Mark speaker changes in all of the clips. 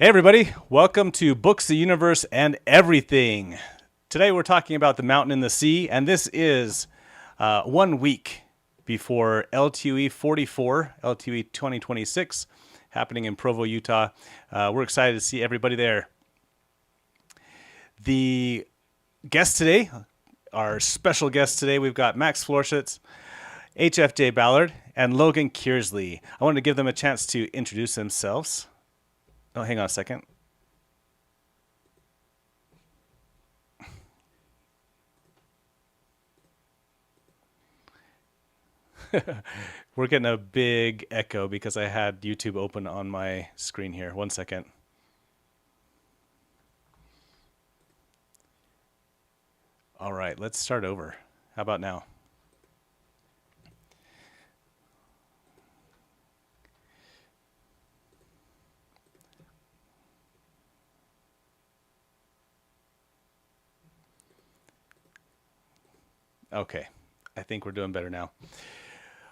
Speaker 1: Hey everybody, welcome to Books, the Universe, and Everything. Today we're talking about The Mountain and the Sea, and this is 1 week before LTUE 44, LTUE 2026, happening in Provo, Utah. We're excited to see everybody there. The guest today, our special guest today, we've got Max Florschutz, HFJ Ballard, and Logan Kearsley. I wanted to give them a chance to introduce themselves. Oh, hang on a second. We're getting a big echo because I had YouTube open on my screen here. 1 second. All right, let's start over. How about now? Okay, I think we're doing better now.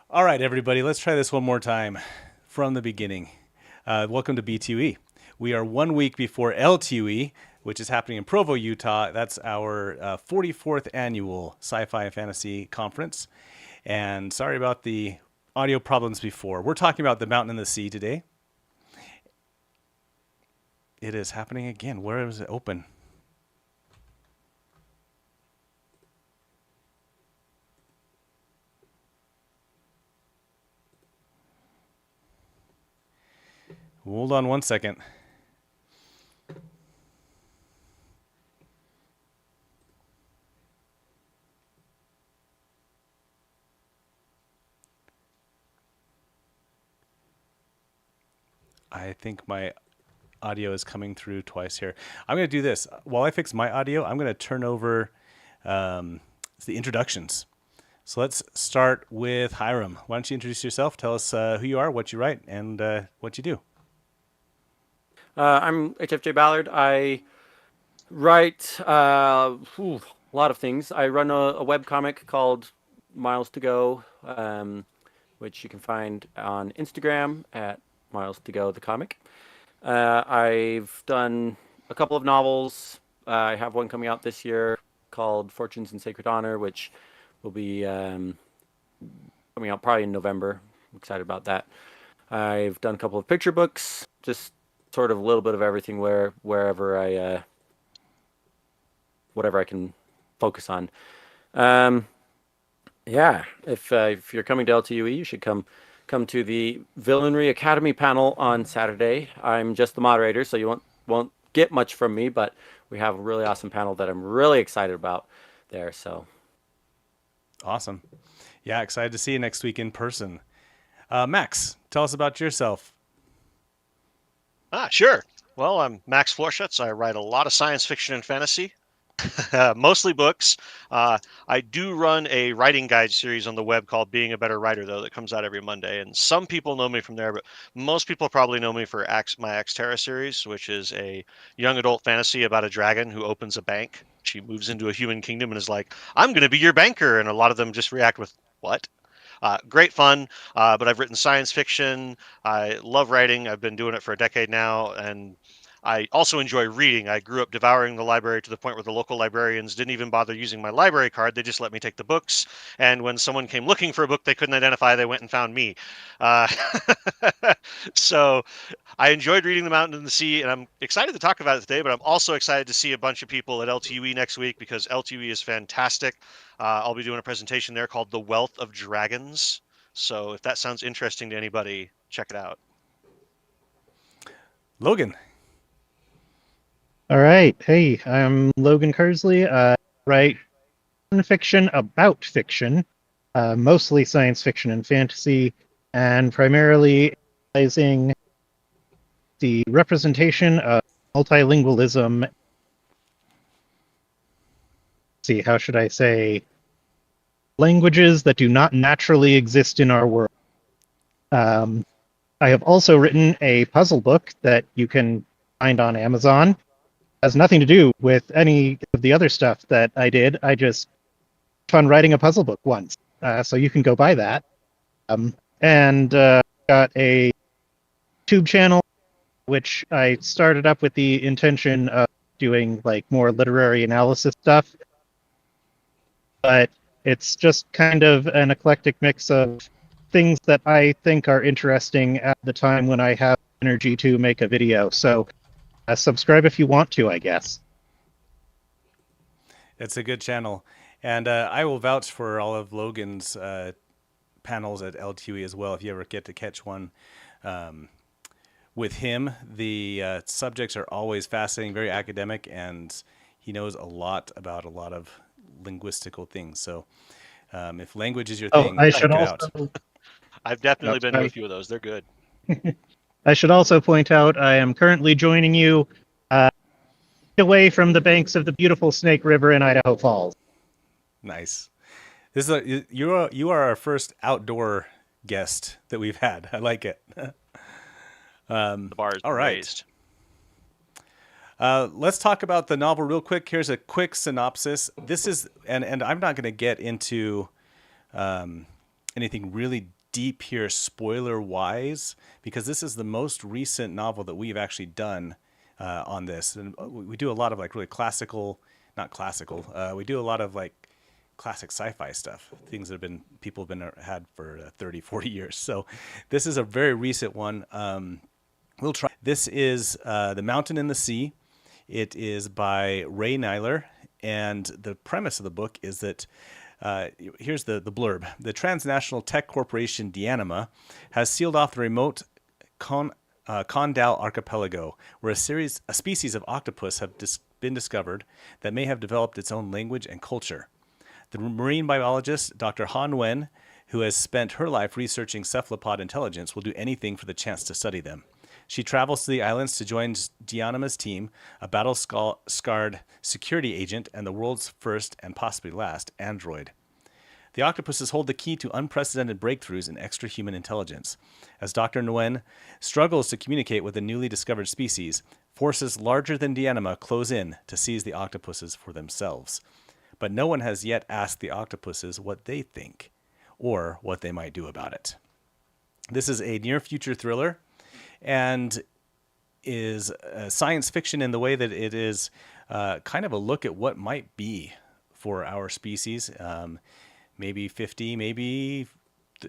Speaker 1: All right, everybody, let's try this one more time from the beginning. Welcome to BTUE. We are 1 week before LTUE, which is happening in Provo, Utah. That's our 44th annual Sci-Fi and Fantasy Conference. And sorry about the audio problems before. We're talking about The Mountain and the Sea today. It is happening again. Where is it open? Hold on 1 second. I think my audio is coming through twice here. I'm going to do this. While I fix my audio, I'm going to turn over the introductions. So let's start with Hiram. Why don't you introduce yourself? Tell us who you are, what you write, and what you do.
Speaker 2: I'm HFJ Ballard. I write a lot of things. I run a web comic called Miles to Go, which you can find on Instagram at Miles to Go the comic. I've done a couple of novels. I have one coming out this year called Fortunes in Sacred Honor, which will be coming out probably in November. I'm excited about that. I've done a couple of picture books, just sort of a little bit of everything wherever I whatever I can focus on. Yeah, if you're coming to LTUE, you should come to the Villainry Academy panel on Saturday. I'm just the moderator, so you won't get much from me, but we have a really awesome panel that I'm really excited about there. So
Speaker 1: awesome. Yeah, excited to see you next week in person. Max, tell us about yourself.
Speaker 3: Sure. Well, I'm Max Florschutz. I write a lot of science fiction and fantasy, mostly books. I do run a writing guide series on the web called Being a Better Writer, though, that comes out every Monday. And some people know me from there, but most people probably know me for my Axterra series, which is a young adult fantasy about a dragon who opens a bank. She moves into a human kingdom and is like, I'm going to be your banker. And a lot of them just react with, what? Great fun, but I've written science fiction. I love writing. I've been doing it for a decade now, and I also enjoy reading. I grew up devouring the library to the point where the local librarians didn't even bother using my library card. They just let me take the books, and when someone came looking for a book they couldn't identify, they went and found me. Uh, so I enjoyed reading The Mountain and the Sea, and I'm excited to talk about it today, but I'm also excited to see a bunch of people at LTUE next week because LTUE is fantastic. I'll be doing a presentation there called The Wealth of Dragons. So if that sounds interesting to anybody, check it out.
Speaker 1: Logan.
Speaker 4: All right. Hey, I'm Logan Kearsley. I write fiction about fiction, mostly science fiction and fantasy, and primarily analyzing the representation of multilingualism. See, how should I say? Languages that do not naturally exist in our world. I have also written a puzzle book that you can find on Amazon. Has nothing to do with any of the other stuff that I did. I just fun writing a puzzle book once, so you can go buy that. And got a YouTube channel which I started up with the intention of doing like more literary analysis stuff, but it's just kind of an eclectic mix of things that I think are interesting at the time when I have energy to make a video. So subscribe if you want to, I guess.
Speaker 1: It's a good channel. And I will vouch for all of Logan's panels at LTUE as well. If you ever get to catch one with him, the subjects are always fascinating, very academic, and he knows a lot about a lot of linguistical things. So if language is your
Speaker 4: Oh,
Speaker 1: thing,
Speaker 4: I
Speaker 1: check
Speaker 4: should
Speaker 1: it out.
Speaker 4: also.
Speaker 3: I've definitely been to a
Speaker 4: I,
Speaker 3: few of those. They're good.
Speaker 4: I should also point out I am currently joining you away from the banks of the beautiful Snake River in Idaho Falls.
Speaker 1: Nice. This is you are our first outdoor guest that we've had. I like it.
Speaker 3: The bar is
Speaker 1: all right.
Speaker 3: raised.
Speaker 1: Let's talk about the novel real quick. Here's a quick synopsis. This is, and I'm not going to get into anything really deep here, spoiler wise, because this is the most recent novel that we've actually done on this. And we do a lot of like really classical, not classical. We do a lot of like classic sci-fi stuff, things that have been people have been had for 30, 40 years. So this is a very recent one. We'll try. This is The Mountain and the Sea. It is by Ray Nayler, and the premise of the book is that here's the blurb. The transnational tech corporation Dianima has sealed off the remote Condal archipelago, where a species of octopus have been discovered that may have developed its own language and culture. The marine biologist, Dr. Han Wen, who has spent her life researching cephalopod intelligence, will do anything for the chance to study them. She travels to the islands to join Dianima's team, a battle-scarred security agent and the world's first, and possibly last, android. The octopuses hold the key to unprecedented breakthroughs in extra-human intelligence. As Dr. Nguyen struggles to communicate with the newly discovered species, forces larger than Dianima close in to seize the octopuses for themselves. But no one has yet asked the octopuses what they think or what they might do about it. This is a near-future thriller and is science fiction in the way that it is kind of a look at what might be for our species. Maybe 50, maybe,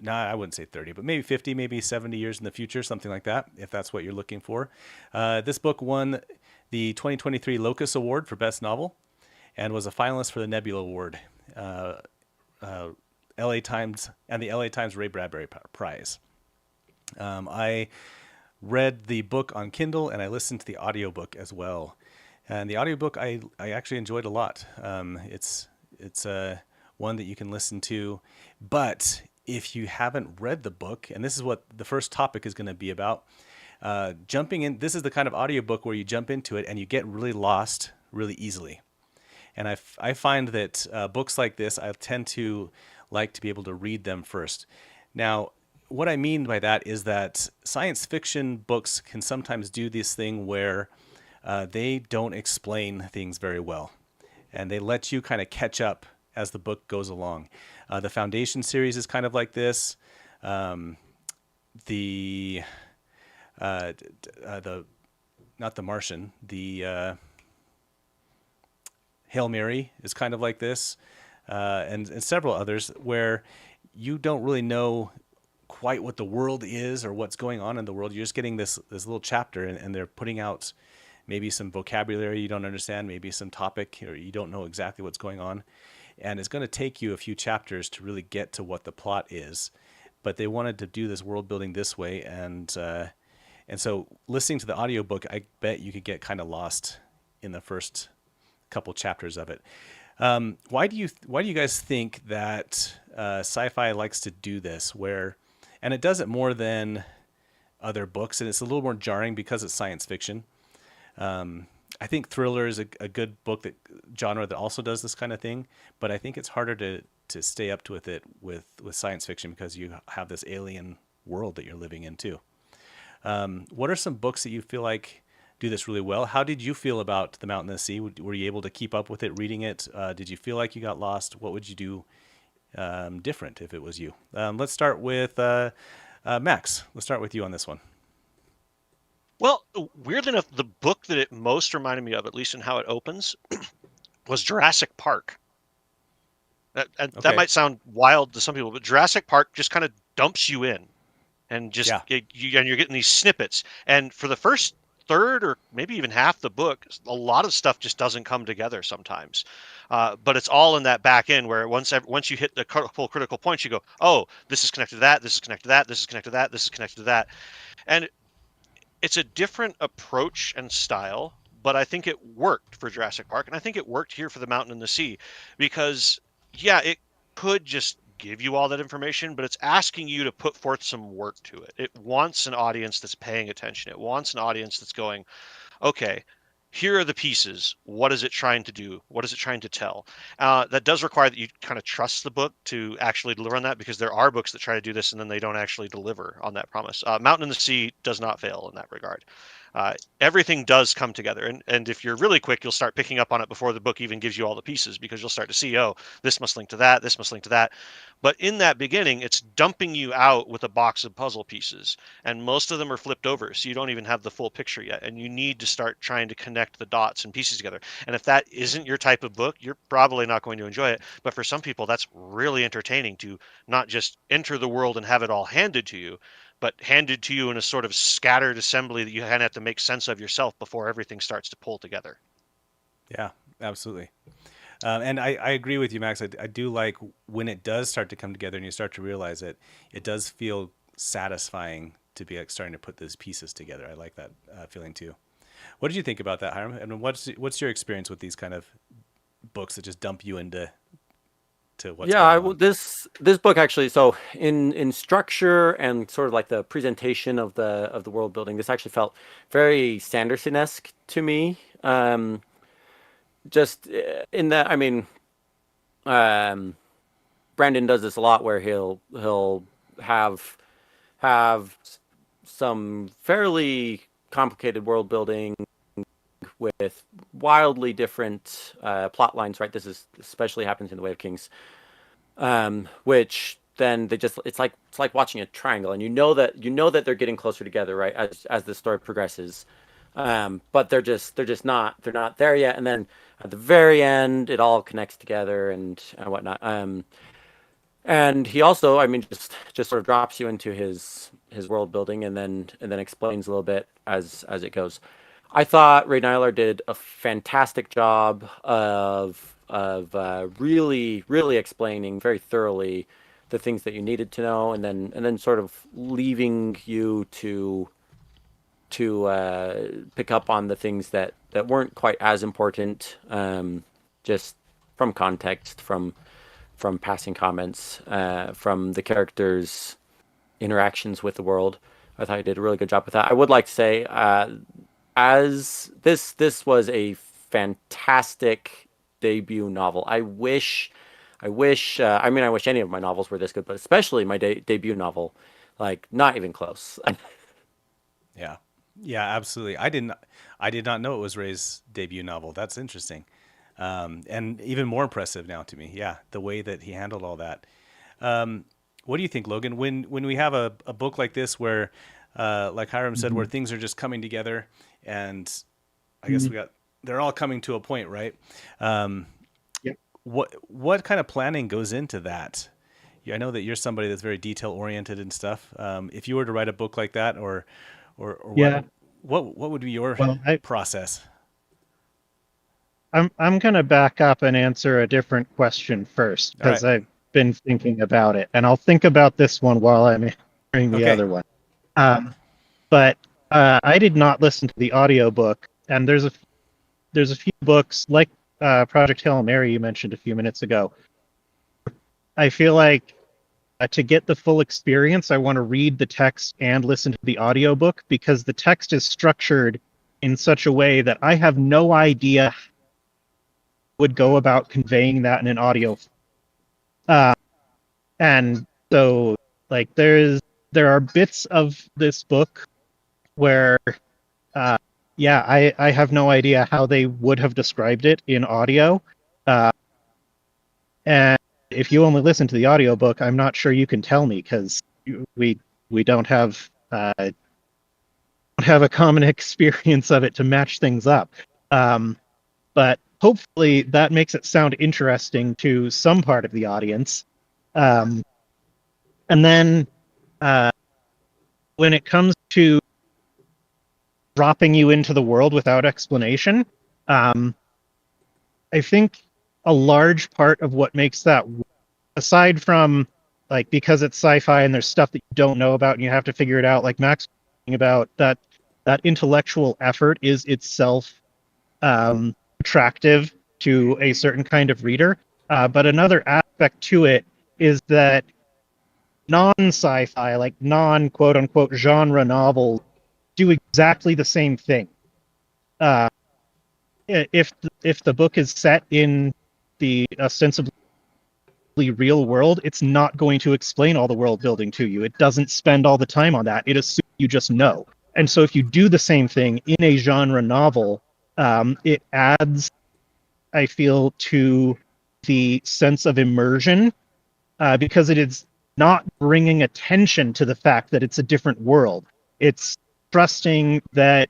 Speaker 1: I wouldn't say 30, but maybe 50, maybe 70 years in the future, something like that, if that's what you're looking for. This book won the 2023 Locus Award for Best Novel and was a finalist for the Nebula Award, LA Times, and the LA Times Ray Bradbury Prize. I read the book on Kindle and I listened to the audiobook as well. And the audiobook I actually enjoyed a lot. It's one that you can listen to, but if you haven't read the book, and this is what the first topic is going to be about, jumping in, this is the kind of audiobook where you jump into it and you get really lost really easily. And I find that books like this, I tend to like to be able to read them first. Now, what I mean by that is that science fiction books can sometimes do this thing where they don't explain things very well, and they let you kind of catch up as the book goes along. The Foundation series is kind of like this. The not the Martian, the Hail Mary is kind of like this, and several others where you don't really know quite what the world is or what's going on in the world. You're just getting this little chapter, and they're putting out maybe some vocabulary you don't understand, maybe some topic, or you don't know exactly what's going on. And it's going to take you a few chapters to really get to what the plot is. But they wanted to do this world building this way, and so listening to the audiobook, I bet you could get kind of lost in the first couple chapters of it. Why do you guys think that sci-fi likes to do this? And it does it more than other books, and it's a little more jarring because it's science fiction. I think thriller is a good book genre that also does this kind of thing, but I think it's harder to stay up to it with science fiction because you have this alien world that you're living in too. What are some books that you feel like do this really well? How did you feel about The Mountain and the Sea? Were you able to keep up with it, reading it? Did you feel like you got lost? What would you do different if it was you? Let's start with Max. Let's start with you on this one.
Speaker 3: Well, weirdly enough, the book that it most reminded me of, at least in how it opens, was Jurassic Park. And that
Speaker 1: Okay.
Speaker 3: might sound wild to some people, but Jurassic Park just kind of dumps you in, and just
Speaker 1: Yeah.
Speaker 3: and you're getting these snippets. And for the first third or maybe even half the book, a lot of stuff just doesn't come together sometimes. But it's all in that back end where once you hit the full critical points, you go, oh, this is connected to that, this is connected to that, this is connected to that, this is connected to that, and it's a different approach and style, but I think it worked for Jurassic Park, and I think it worked here for The Mountain and the Sea, because yeah, it could just give you all that information, but it's asking you to put forth some work to it. It wants an audience that's paying attention. It wants an audience that's going, okay, here are the pieces. What is it trying to do? What is it trying to tell? That does require that you kind of trust the book to actually deliver on that, because there are books that try to do this and then they don't actually deliver on that promise. Mountain and the Sea does not fail in that regard. Everything does come together, and if you're really quick, you'll start picking up on it before the book even gives you all the pieces, because you'll start to see, oh, this must link to that, this must link to that. But in that beginning, it's dumping you out with a box of puzzle pieces, and most of them are flipped over, so you don't even have the full picture yet, and you need to start trying to connect the dots and pieces together. And if that isn't your type of book, you're probably not going to enjoy it. But for some people, that's really entertaining, to not just enter the world and have it all handed to you, but handed to you in a sort of scattered assembly that you kind of have to make sense of yourself before everything starts to pull together.
Speaker 1: Yeah, absolutely. And I agree with you, Max. I do like when it does start to come together and you start to realize it. It does feel satisfying to be like starting to put those pieces together. I like that feeling too. What did you think about that, Hiram? And what's your experience with these kind of books that just dump you into what's
Speaker 2: Yeah,
Speaker 1: going on?
Speaker 2: this book actually. So in structure and sort of like the presentation of the world building, this actually felt very Sanderson-esque to me. Just in that, I mean, um, Brandon does this a lot, where he'll have some fairly complicated world building with wildly different plot lines. Right, this is especially happens in The Way of Kings, which then it's like watching a triangle, and you know that they're getting closer together, right, as the story progresses. But they're not there yet, and then at the very end, it all connects together and whatnot. And he also, I mean, just sort of drops you into his world building, and then explains a little bit as it goes. I thought Ray Nayler did a fantastic job of really explaining very thoroughly the things that you needed to know, and then sort of leaving you to pick up on the things that weren't quite as important, just from context, from passing comments, from the characters' interactions with the world. I thought he did a really good job with that. I would like to say, as this was a fantastic debut novel. I mean, I wish any of my novels were this good, but especially my debut novel, like not even close.
Speaker 1: Yeah, yeah, absolutely. I did not know it was Ray's debut novel. That's interesting, and even more impressive now to me. Yeah, the way that he handled all that. What do you think, Logan? When we have a book like this where, like Hiram said, where things are just coming together, and I guess they're all coming to a point, right? Um,
Speaker 4: Yep.
Speaker 1: what kind of planning goes into that? Yeah, I know that you're somebody that's very detail oriented and stuff. If you were to write a book like that, or
Speaker 4: Yeah.
Speaker 1: what would be your
Speaker 4: Well,
Speaker 1: process?
Speaker 4: I'm gonna back up and answer a different question first
Speaker 1: All right.
Speaker 4: because I've been thinking about it, and I'll think about this one while I'm answering the
Speaker 1: Okay.
Speaker 4: other one. Um, but I did not listen to the audiobook, and there's a few books like Project Hail Mary you mentioned a few minutes ago. I feel like to get the full experience, I want to read the text and listen to the audiobook because the text is structured in such a way that I have no idea would go about conveying that in an audio. Uh, and so, like, there are bits of this book where, yeah, I have no idea how they would have described it in audio. Uh, and if you only listen to the audiobook, I'm not sure you can tell me because we don't have have a common experience of it to match things up. But hopefully that makes it sound interesting to some part of the audience. And then when it comes to dropping you into the world without explanation, I think a large part of what makes that, aside from like because it's sci-fi and there's stuff that you don't know about and you have to figure it out, like Max was talking about, that intellectual effort is itself attractive to a certain kind of reader. But another aspect to it is that non-sci-fi, like non-quote unquote genre novels, do exactly the same thing. If the book is set in the ostensibly real world, it's not going to explain all the world building to you. It doesn't spend all the time on that. It assumes you just know. And so if you do the same thing in a genre novel, it adds, I feel, to the sense of immersion, because it is not bringing attention to the fact that it's a different world. It's trusting that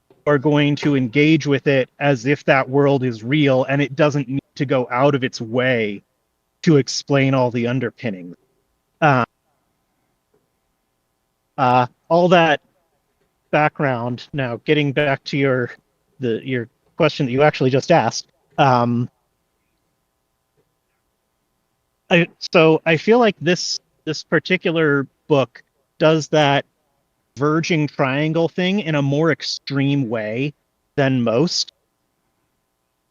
Speaker 4: you are going to engage with it as if that world is real, and it doesn't need to go out of its way to explain all the underpinnings. All that background. Now, getting back to your question that you actually just asked. So I feel like this particular book does that verging triangle thing in a more extreme way than most,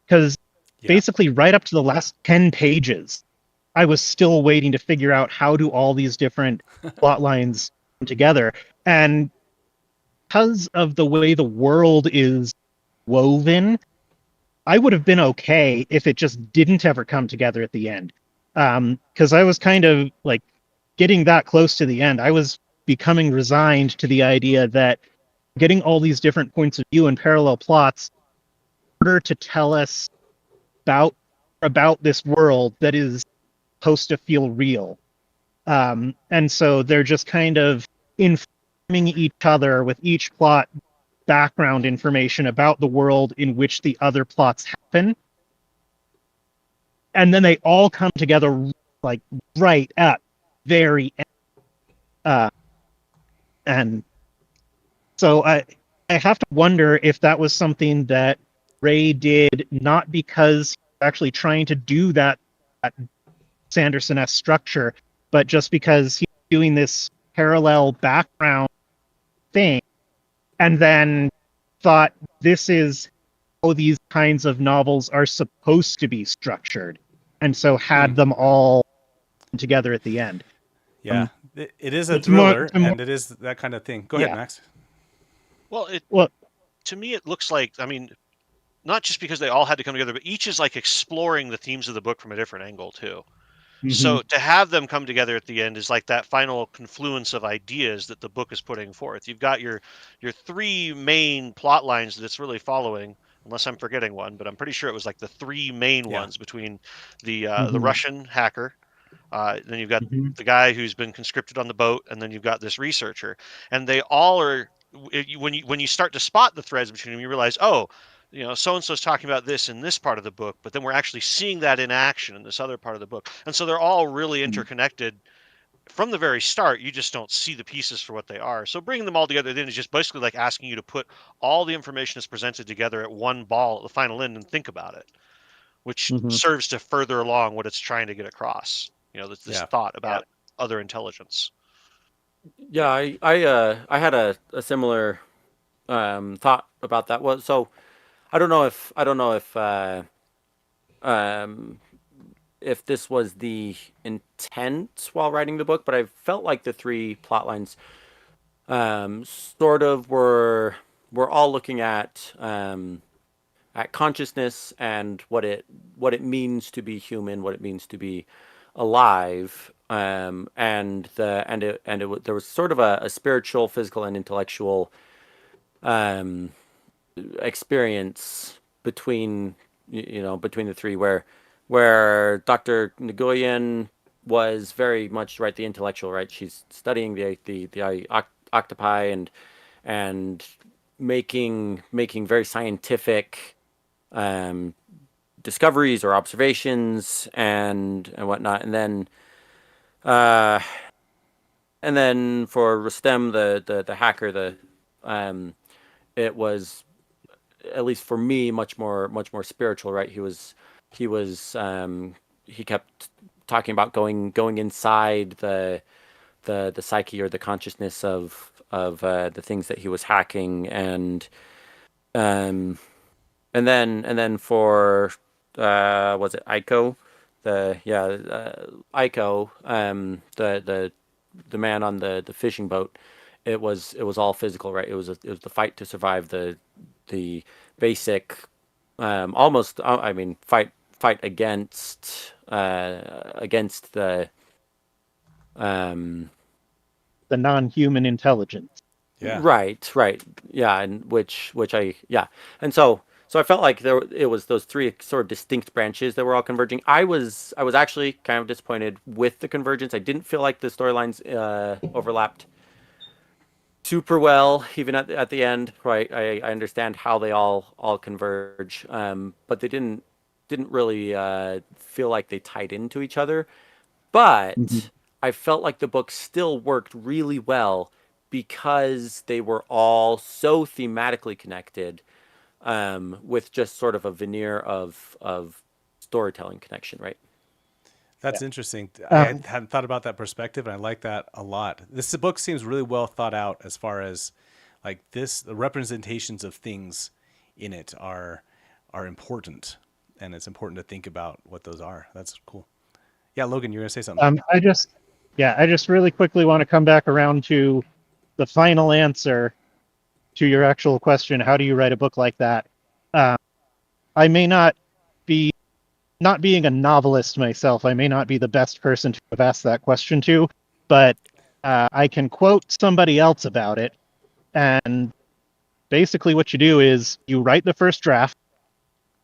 Speaker 4: because basically right up to the last 10 pages, I was still waiting to figure out how do all these different plot lines come together. And because of the way the world is woven, I would have been okay if it just didn't ever come together at the end. Because I was kind of like getting that close to the end. I was becoming resigned to the idea that getting all these different points of view and parallel plots in order to tell us about this world that is supposed to feel real. And so they're just kind of informing each other with each plot background information about the world in which the other plots happen. And then they all come together like right at very end. And so I have to wonder if that was something that Ray did not because he was actually trying to do that Sanderson-esque structure, but just because he's doing this parallel background thing, and then thought this is how these kinds of novels are supposed to be structured, and so had them all together at the end.
Speaker 1: Yeah, it is a thriller, and it is that kind of thing. Go ahead, Max.
Speaker 3: Well, to me, it looks like, I mean, not just because they all had to come together, but each is like exploring the themes of the book from a different angle too. Mm-hmm. So to have them come together at the end is like that final confluence of ideas that the book is putting forth. You've got your three main plot lines that it's really following, unless I'm forgetting one, but I'm pretty sure it was like the three main ones between the Russian hacker, then you've got the guy who's been conscripted on the boat, and then you've got this researcher, and they all are. When you start to spot the threads between them, you realize, oh, you know, so and so's talking about this in this part of the book, but then we're actually seeing that in action in this other part of the book, and so they're all really interconnected from the very start. You just don't see the pieces for what they are. So bringing them all together then is just basically like asking you to put all the information that's presented together at one ball at the final end and think about it, which serves to further along what it's trying to get across. You know, this thought about other intelligence.
Speaker 2: Yeah, I had a similar thought about that. Well, so I don't know if this was the intent while writing the book, but I felt like the three plot lines sort of were all looking at consciousness and what it means to be human, what it means to be alive, there was sort of a spiritual, physical, and intellectual experience between the three, where Dr. Nguyen was very much the intellectual, right? She's studying the octopi and making very scientific discoveries or observations and whatnot, uh, and then for Rustem, the hacker, it was, at least for me, much more spiritual, right? He kept talking about going inside the psyche or the consciousness of the things that he was hacking, um and then for was it Aiko, Aiko, the man on the fishing boat. It was all physical, right? It was the fight to survive, the basic, almost, I mean, fight against um
Speaker 4: The non-human intelligence.
Speaker 1: Yeah.
Speaker 2: right, yeah, and which I yeah, and so I felt like it was those three sort of distinct branches that were all converging. I was actually kind of disappointed with the convergence. I didn't feel like the storylines overlapped super well, even at the end. Right, I understand how they all converge, but they didn't really feel like they tied into each other.
Speaker 4: Mhm.
Speaker 2: But I felt like the book still worked really well because they were all so thematically connected, with just sort of a veneer of storytelling connection, right?
Speaker 1: That's interesting. I
Speaker 4: Um,
Speaker 1: hadn't thought about that perspective, and I like that a lot. This book seems really well thought out as far as like this. The representations of things in it are important, and it's important to think about what those are. That's cool. Yeah, Logan, you're gonna say something.
Speaker 4: I just really quickly want to come back around to the final answer to your actual question. How do you write a book like that? Uh, I may be not being a novelist myself. I may not be the best person to have asked that question to, but I can quote somebody else about it. And basically, what you do is you write the first draft,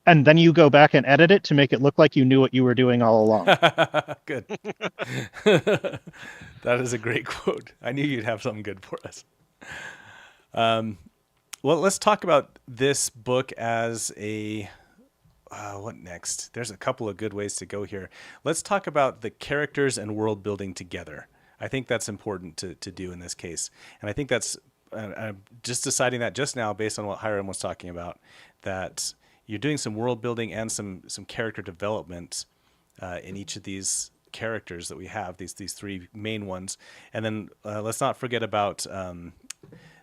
Speaker 4: and then you go back and edit it to make it look like you knew what you were doing all along.
Speaker 1: Good. That is a great quote. I knew you'd have something good for us. Well, let's talk about this book as a what next? There's a couple of good ways to go here. Let's talk about the characters and world building together. I think that's important to do in this case. And I think that's I'm just deciding that just now based on what Hiram was talking about, that you're doing some world building and some character development in each of these characters that we have, these three main ones. And then let's not forget about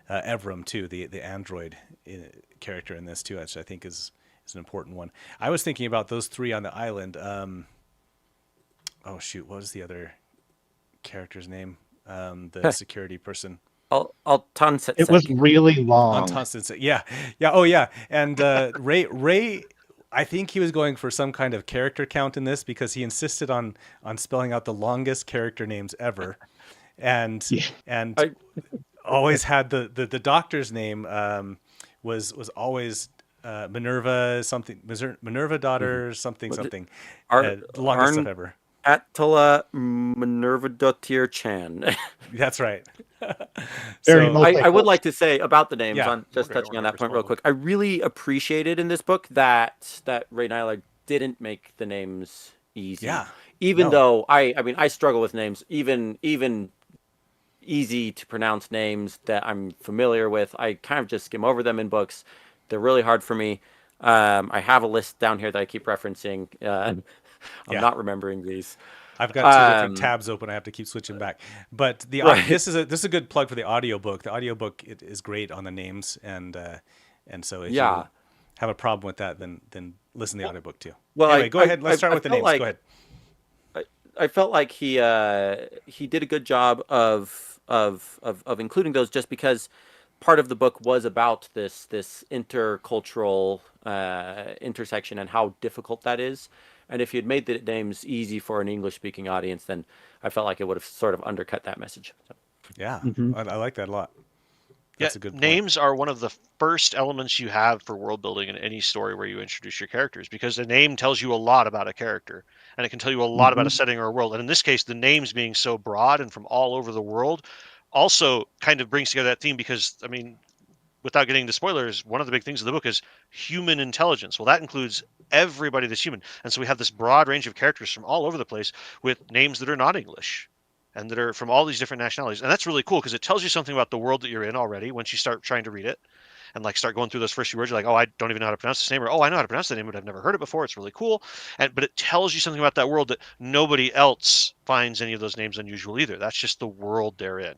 Speaker 1: Evram too, the android character in this too, which I think is an important one. I was thinking about those three on the island. Oh shoot, what was the other character's name? The security person.
Speaker 2: I'll Tanset.
Speaker 4: It was really long.
Speaker 1: Untonsted. Yeah, yeah. Oh yeah. And Ray. I think he was going for some kind of character count in this because he insisted on spelling out the longest character names ever, and
Speaker 4: Yeah.
Speaker 1: and
Speaker 2: I,
Speaker 1: always had the doctor's name was always Minerva something, Minerva daughter something
Speaker 2: Was it
Speaker 1: something,
Speaker 2: Ar-
Speaker 1: the longest stuff
Speaker 2: Arn
Speaker 1: ever.
Speaker 2: Attila Minerva Dottir Chan.
Speaker 1: That's right.
Speaker 4: Very
Speaker 1: So
Speaker 4: multi-
Speaker 2: I would like to say about the names,
Speaker 1: Yeah.
Speaker 2: on just
Speaker 3: Okay,
Speaker 2: touching on
Speaker 3: order
Speaker 2: that point real quick.
Speaker 3: correspondence.
Speaker 2: I really appreciated in this book that Ray Nayler didn't make the names easy.
Speaker 1: Yeah.
Speaker 2: Even
Speaker 1: No.
Speaker 2: though I mean I struggle with names, even easy to pronounce names that I'm familiar with. I kind of just skim over them in books. They're really hard for me. I have a list down here that I keep referencing. I'm
Speaker 1: Yeah.
Speaker 2: not remembering these.
Speaker 1: I've got two different
Speaker 2: Um,
Speaker 1: tabs open. I have to keep switching back. But
Speaker 2: Right.
Speaker 1: this is a good plug for the audiobook. The audiobook is great on the names, and so if
Speaker 2: Yeah.
Speaker 1: you have a problem with that, then listen to the audiobook too.
Speaker 2: Well,
Speaker 1: Anyway, go ahead. Let's start with the
Speaker 2: felt
Speaker 1: names.
Speaker 2: like
Speaker 1: Go ahead.
Speaker 2: I felt like he did a good job of including those, just because part of the book was about this intercultural intersection and how difficult that is. And if you had made the names easy for an English speaking audience, then I felt like it would have sort of undercut that message. So,
Speaker 1: Yeah,
Speaker 4: Mhm.
Speaker 1: I like that a lot.
Speaker 3: Yeah,
Speaker 1: That's a good point.
Speaker 3: names are one of the first elements you have for world building in any story where you introduce your characters, because the name tells you a lot about a character, and it can tell you a lot about a setting or a world. And in this case, the names being so broad and from all over the world also kind of brings together that theme, because I mean, without getting into spoilers, one of the big things of the book is human intelligence. Well, that includes everybody that's human. And so we have this broad range of characters from all over the place with names that are not English and that are from all these different nationalities. And that's really cool because it tells you something about the world that you're in already once you start trying to read it and like start going through those first few words. You're like, oh, I don't even know how to pronounce this name, or oh, I know how to pronounce the name, but I've never heard it before. It's really cool. But it tells you something about that world that nobody else finds any of those names unusual either. That's just the world they're in.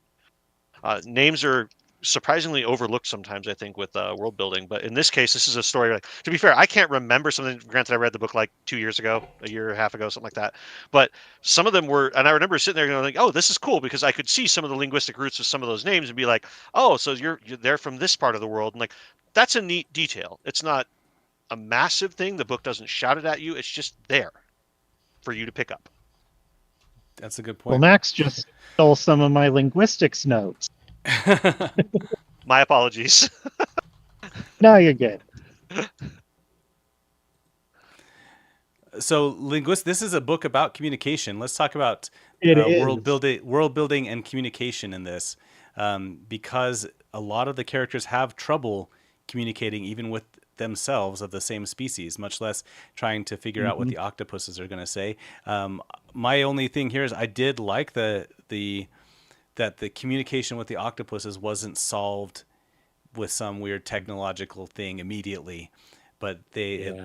Speaker 3: Names are surprisingly overlooked sometimes, I think, with world building. But in this case, this is a story. Like, to be fair, I can't remember something. Granted, I read the book like 2 years ago, a year and a half ago, something like that. But some of them were, and I remember sitting there going, like, "Oh, this is cool," because I could see some of the linguistic roots of some of those names and be like, "Oh, so you're they're from this part of the world," and like that's a neat detail. It's not a massive thing. The book doesn't shout it at you. It's just there for you to pick up.
Speaker 1: That's a good
Speaker 4: Well,
Speaker 1: point.
Speaker 4: Max just stole some of my linguistics notes.
Speaker 3: My apologies.
Speaker 4: No, you're good.
Speaker 1: So, this is a book about communication. Let's talk about
Speaker 4: It
Speaker 1: world building, and communication in this, because a lot of the characters have trouble communicating even with themselves of the same species, much less trying to figure out what the octopuses are going to say. My only thing here is I did like that the communication with the octopuses wasn't solved with some weird technological thing immediately, but it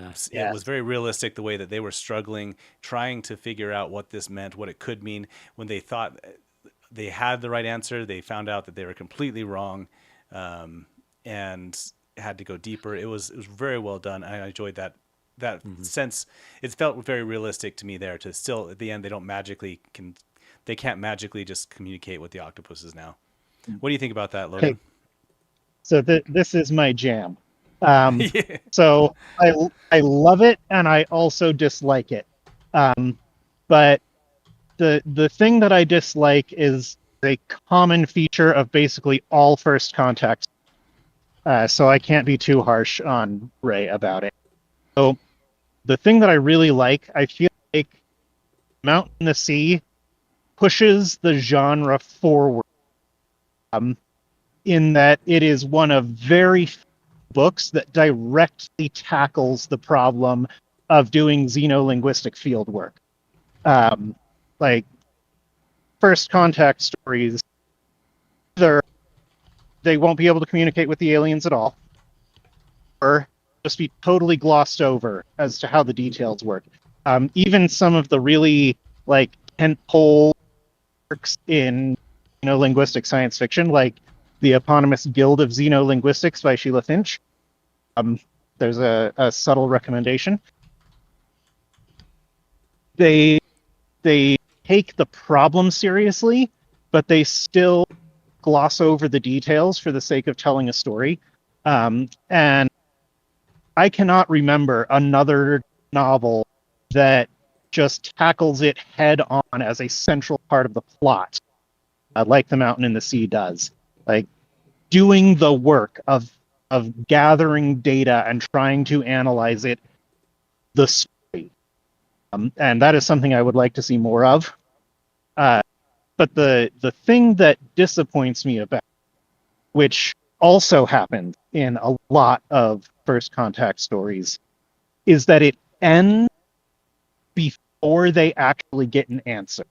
Speaker 1: was very realistic the way that they were struggling, trying to figure out what this meant, what it could mean. When they thought they had the right answer, they found out that they were completely wrong, and had to go deeper. It was very well done. I enjoyed that sense. It felt very realistic to me there. To still at the end, they can't magically just communicate with the octopuses now. What do you think about that, Logan?
Speaker 4: Okay. So this is my jam.
Speaker 1: Yeah.
Speaker 4: So I love it and I also dislike it. But the thing that I dislike is a common feature of basically all first contact. So I can't be too harsh on Ray about it. So the thing that I really like, I feel like Mountain in the Sea pushes the genre forward. In that it is one of very few books that directly tackles the problem of doing xenolinguistic field work. Like first contact stories, either they won't be able to communicate with the aliens at all, or just be totally glossed over as to how the details work. Even some of the really like tentpole works in linguistic science fiction, like the eponymous Guild of Xenolinguistics by Sheila Finch. There's a subtle recommendation. They take the problem seriously, but they still gloss over the details for the sake of telling a story. And I cannot remember another novel that just tackles it head on as a central part of the plot, like The Mountain in the Sea does. Like doing the work of gathering data and trying to analyze it, the story. And that is something I would like to see more of. But the thing that disappoints me about, which also happens in a lot of first contact stories, is that it ends before they actually get an answer.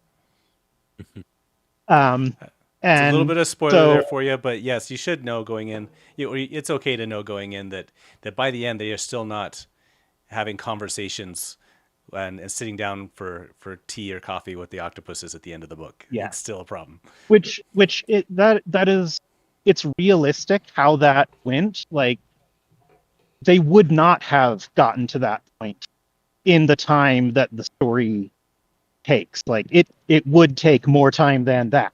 Speaker 1: It's a little bit of spoiler there for you, but yes, you should know going in. It's okay to know going in that by the end they are still not having conversations and sitting down for tea or coffee with the octopuses at the end of the book.
Speaker 4: Yeah.
Speaker 1: It's still a problem.
Speaker 4: That is, it's realistic how that went. Like they would not have gotten to that point in the time that the story takes. Like it would take more time than that.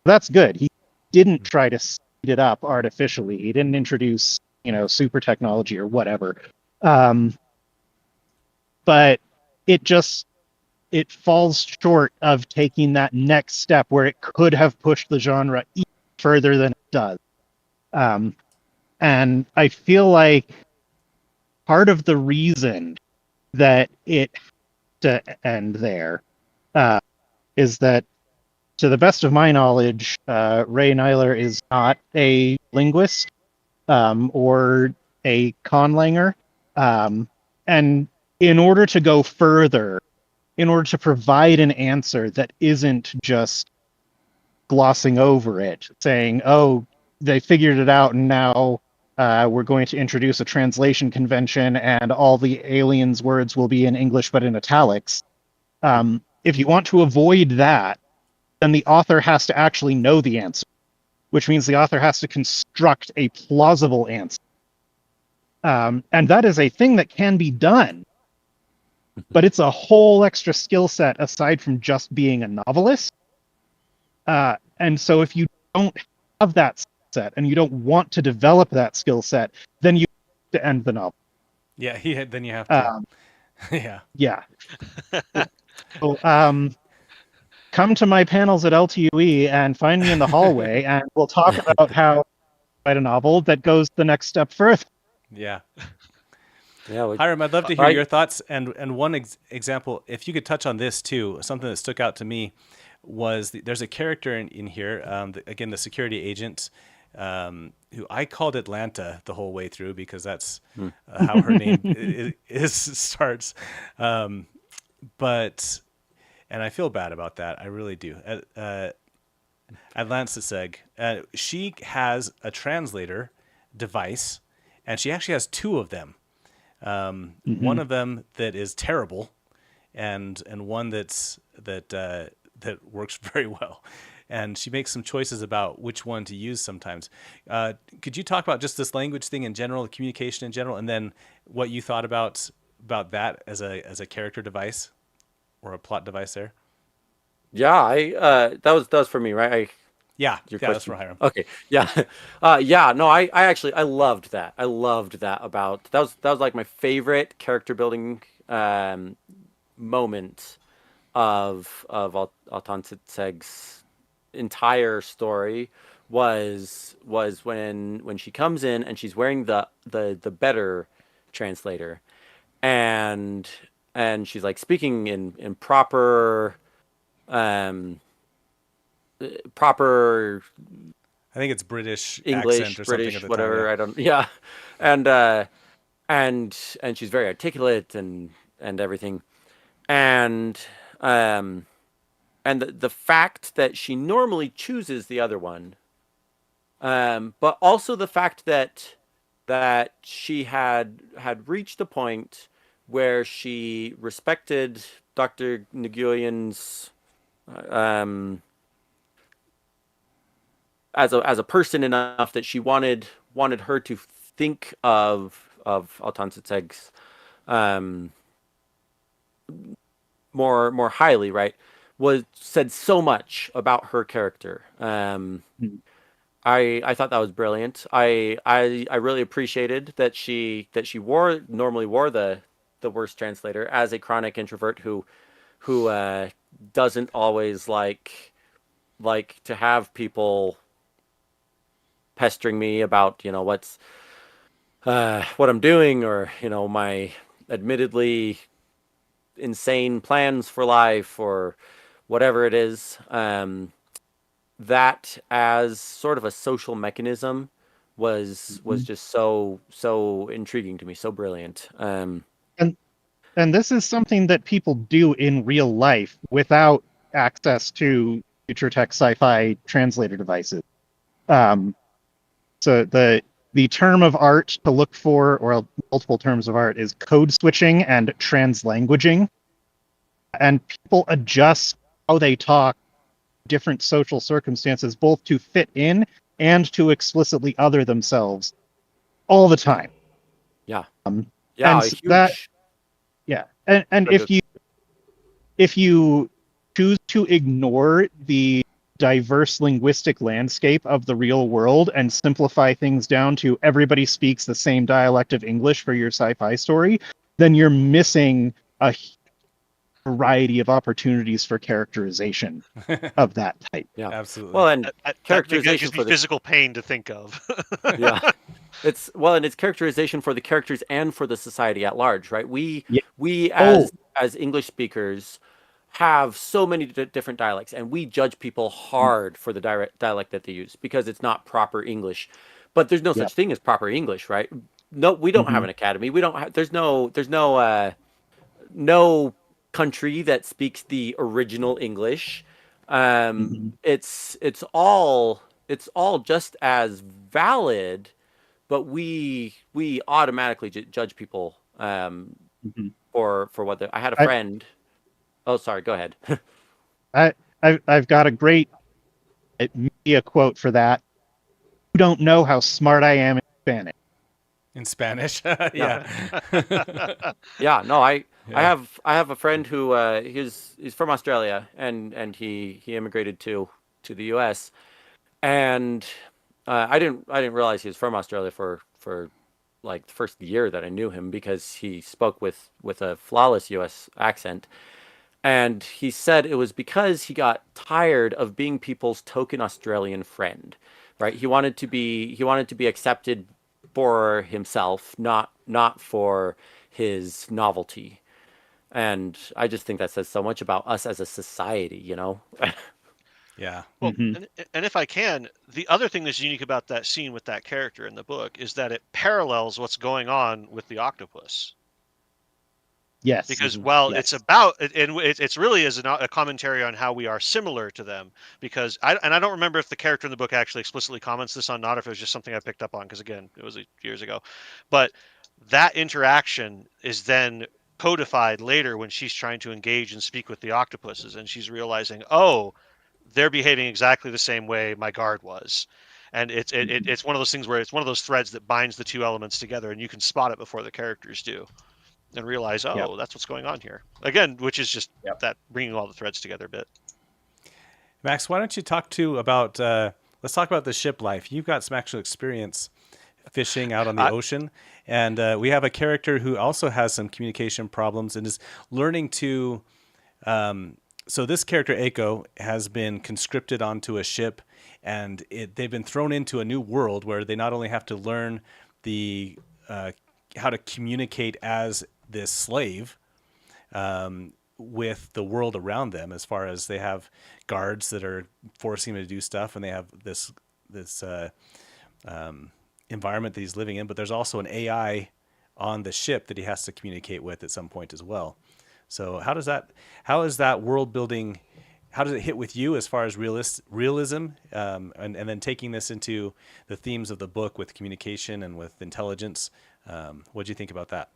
Speaker 4: That's good. He didn't try to speed it up artificially. He didn't introduce, super technology or whatever. But it falls short of taking that next step where it could have pushed the genre even further than it does. And I feel like part of the reason that it to end there is that to the best of my knowledge, Ray Nayler is not a linguist or a conlanger. And in order to go further, in order to provide an answer that isn't just glossing over it, saying, oh, they figured it out and now we're going to introduce a translation convention and all the aliens' words will be in English but in italics. If you want to avoid that, then the author has to actually know the answer, which means the author has to construct a plausible answer. And that is a thing that can be done, but it's a whole extra skill set aside from just being a novelist. And so if you don't have that skill set and you don't want to develop that skill set, then you have to end the novel.
Speaker 1: Yeah, then you have to. Yeah.
Speaker 4: Yeah. So, come to my panels at LTUE and find me in the hallway, and we'll talk about how to write a novel that goes the next step further.
Speaker 1: Yeah.
Speaker 2: Yeah.
Speaker 1: Hiram, I'd love to hear your thoughts. And one example, if you could touch on this too, something that stuck out to me was there's a character in here, again, the security agent, who I called Atlanta the whole way through because that's how her name starts. But, and I feel bad about that. I really do. Atlanta Seg, she has a translator device, and she actually has two of them. One of them that is terrible, and one that works very well. And she makes some choices about which one to use sometimes. Could you talk about just this language thing in general, communication in general, and then what you thought about that as a character device or a plot device there?
Speaker 2: Yeah, that was for me, right?
Speaker 1: That's for Hiram.
Speaker 2: Okay, yeah, yeah. No, I actually I loved that. I loved that about that was like my favorite character building moment of Altan Seg's entire story was when she comes in and she's wearing the better translator, and she's like speaking in proper proper
Speaker 1: I think it's British
Speaker 2: English,
Speaker 1: accent or
Speaker 2: British,
Speaker 1: something at the
Speaker 2: whatever.
Speaker 1: time,
Speaker 2: I don't. Yeah, and she's very articulate and everything, and the fact that she normally chooses the other one, but also the fact that she had reached the point where she respected Dr. Nguyen's as a person enough that she wanted her to think of Altan Seg's more highly, right? Said so much about her character. I thought that was brilliant. I really appreciated that she normally wore the worst translator as a chronic introvert who doesn't always like to have people pestering me about what I'm doing, or my admittedly insane plans for life or whatever it is. That as sort of a social mechanism was just so intriguing to me, so brilliant.
Speaker 4: And this is something that people do in real life without access to future tech sci-fi translator devices. So the term of art to look for, or multiple terms of art, is code switching and translanguaging. And people adjust how they talk different social circumstances, both to fit in and to explicitly other themselves all the time.
Speaker 2: Yeah.
Speaker 4: Yeah, and that, yeah. And if you choose to ignore the diverse linguistic landscape of the real world and simplify things down to everybody speaks the same dialect of English for your sci-fi story, then you're missing a variety of opportunities for characterization of that type.
Speaker 2: Yeah,
Speaker 1: absolutely.
Speaker 2: Well, and
Speaker 3: characterization for physical pain to think of.
Speaker 2: Yeah, it's characterization for the characters and for the society at large, right? We as English speakers have so many different dialects, and we judge people hard for the dialect that they use because it's not proper English. But there's no
Speaker 4: Yep.
Speaker 2: such thing as proper English, right? No, we don't have
Speaker 4: Mhm.
Speaker 2: an academy. We don't have. No country that speaks the original English.
Speaker 4: Mhm.
Speaker 2: It's all just as valid, but we automatically judge people
Speaker 4: Mhm.
Speaker 2: for what they. I had a
Speaker 4: I,
Speaker 2: friend. Oh, sorry. Go ahead.
Speaker 4: I've got a great media quote for that. You don't know how smart I am in Spanish.
Speaker 1: In Spanish.
Speaker 2: Yeah.
Speaker 1: Yeah.
Speaker 2: Yeah, no, I
Speaker 1: Yeah.
Speaker 2: have a friend who he's from Australia, and he immigrated to the U.S. and I didn't realize he was from Australia for like the first year that I knew him because he spoke with a flawless U.S. accent. And he said it was because he got tired of being people's token Australian friend, right? He wanted to be accepted for himself, not for his novelty. And I just think that says so much about us as a society, you know?
Speaker 1: Yeah.
Speaker 3: Well,
Speaker 4: Mhm.
Speaker 3: and if I can, the other thing that's unique about that scene with that character in the book is that it parallels what's going on with the octopus.
Speaker 4: Yes.
Speaker 3: Because
Speaker 2: Hmm.
Speaker 3: while it's
Speaker 4: Yes.
Speaker 3: about it's really is a commentary on how we are similar to them. Because I don't remember if the character in the book actually explicitly comments this on, not if it was just something I picked up on, because again it was years ago, but that interaction is then codified later when she's trying to engage and speak with the octopuses, and she's realizing, oh, they're behaving exactly the same way my guard was. And
Speaker 4: Mhm.
Speaker 3: it's one of those things where it's one of those threads that binds the two elements together, and you can spot it before the characters do and realize,
Speaker 4: Yep.
Speaker 3: oh, that's what's going on here. Again, which is just
Speaker 4: Yep.
Speaker 3: that bringing all the threads together a bit.
Speaker 1: Max, why don't you talk to about let's talk about the ship life. You've got some actual experience fishing out on the
Speaker 3: Uh,
Speaker 1: ocean, and we have a character who also has some communication problems and is learning to so this character Aiko has been conscripted onto a ship, and they've been thrown into a new world where they not only have to learn the how to communicate as this slave with the world around them, as far as they have guards that are forcing him to do stuff, and they have this environment that he's living in. But there's also an AI on the ship that he has to communicate with at some point as well. So how is that world building? How does it hit with you as far as realism, and then taking this into the themes of the book with communication and with intelligence? What do you think about that?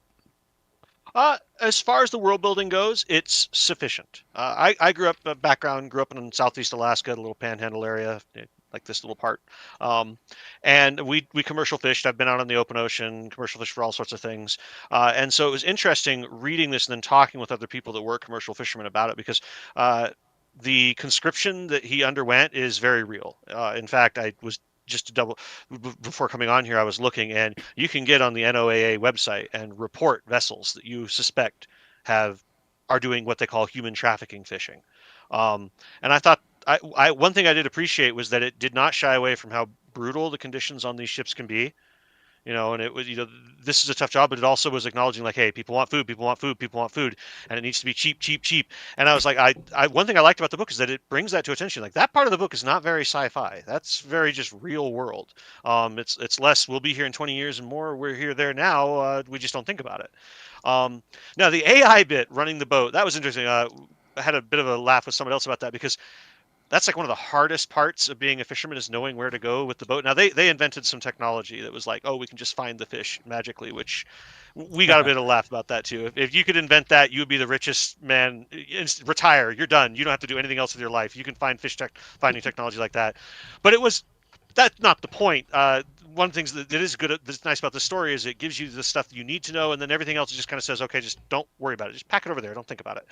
Speaker 3: as far as the world building goes, it's sufficient. I grew up grew up in Southeast Alaska, the little panhandle area, like this little part. Um, and we commercial fished. I've been out on the open ocean, commercial fish for all sorts of things. And so it was interesting reading this and then talking with other people that were commercial fishermen about it, because the conscription that he underwent is very real. In fact, I was just to double before coming on here, I was looking, and you can get on the NOAA website and report vessels that you suspect have are doing what they call human trafficking fishing. And I thought one thing I did appreciate was that it did not shy away from how brutal the conditions on these ships can be. And it was, this is a tough job, but it also was acknowledging, like, hey, people want food, people want food, people want food, and it needs to be cheap, cheap, cheap. And I was like, one thing I liked about the book is that it brings that to attention. Like, that part of the book is not very sci-fi. That's very just real world. It's less, we'll be here in 20 years, and more, we're here, there now. We just don't think about it. Now the AI bit running the boat, that was interesting. I had a bit of a laugh with someone else about that, because that's like one of the hardest parts of being a fisherman, is knowing where to go with the boat. Now they invented some technology that was like, oh, we can just find the fish magically, which we got a bit of a laugh about that too. If you could invent that, you would be the richest man. Retire, you're done. You don't have to do anything else with your life. You can find finding technology like that. But it was that's not the point. One of the things that is good, that's nice about the story, is it gives you the stuff you need to know, and then everything else just kind of says, okay, just don't worry about it. Just pack it over there. Don't think about it.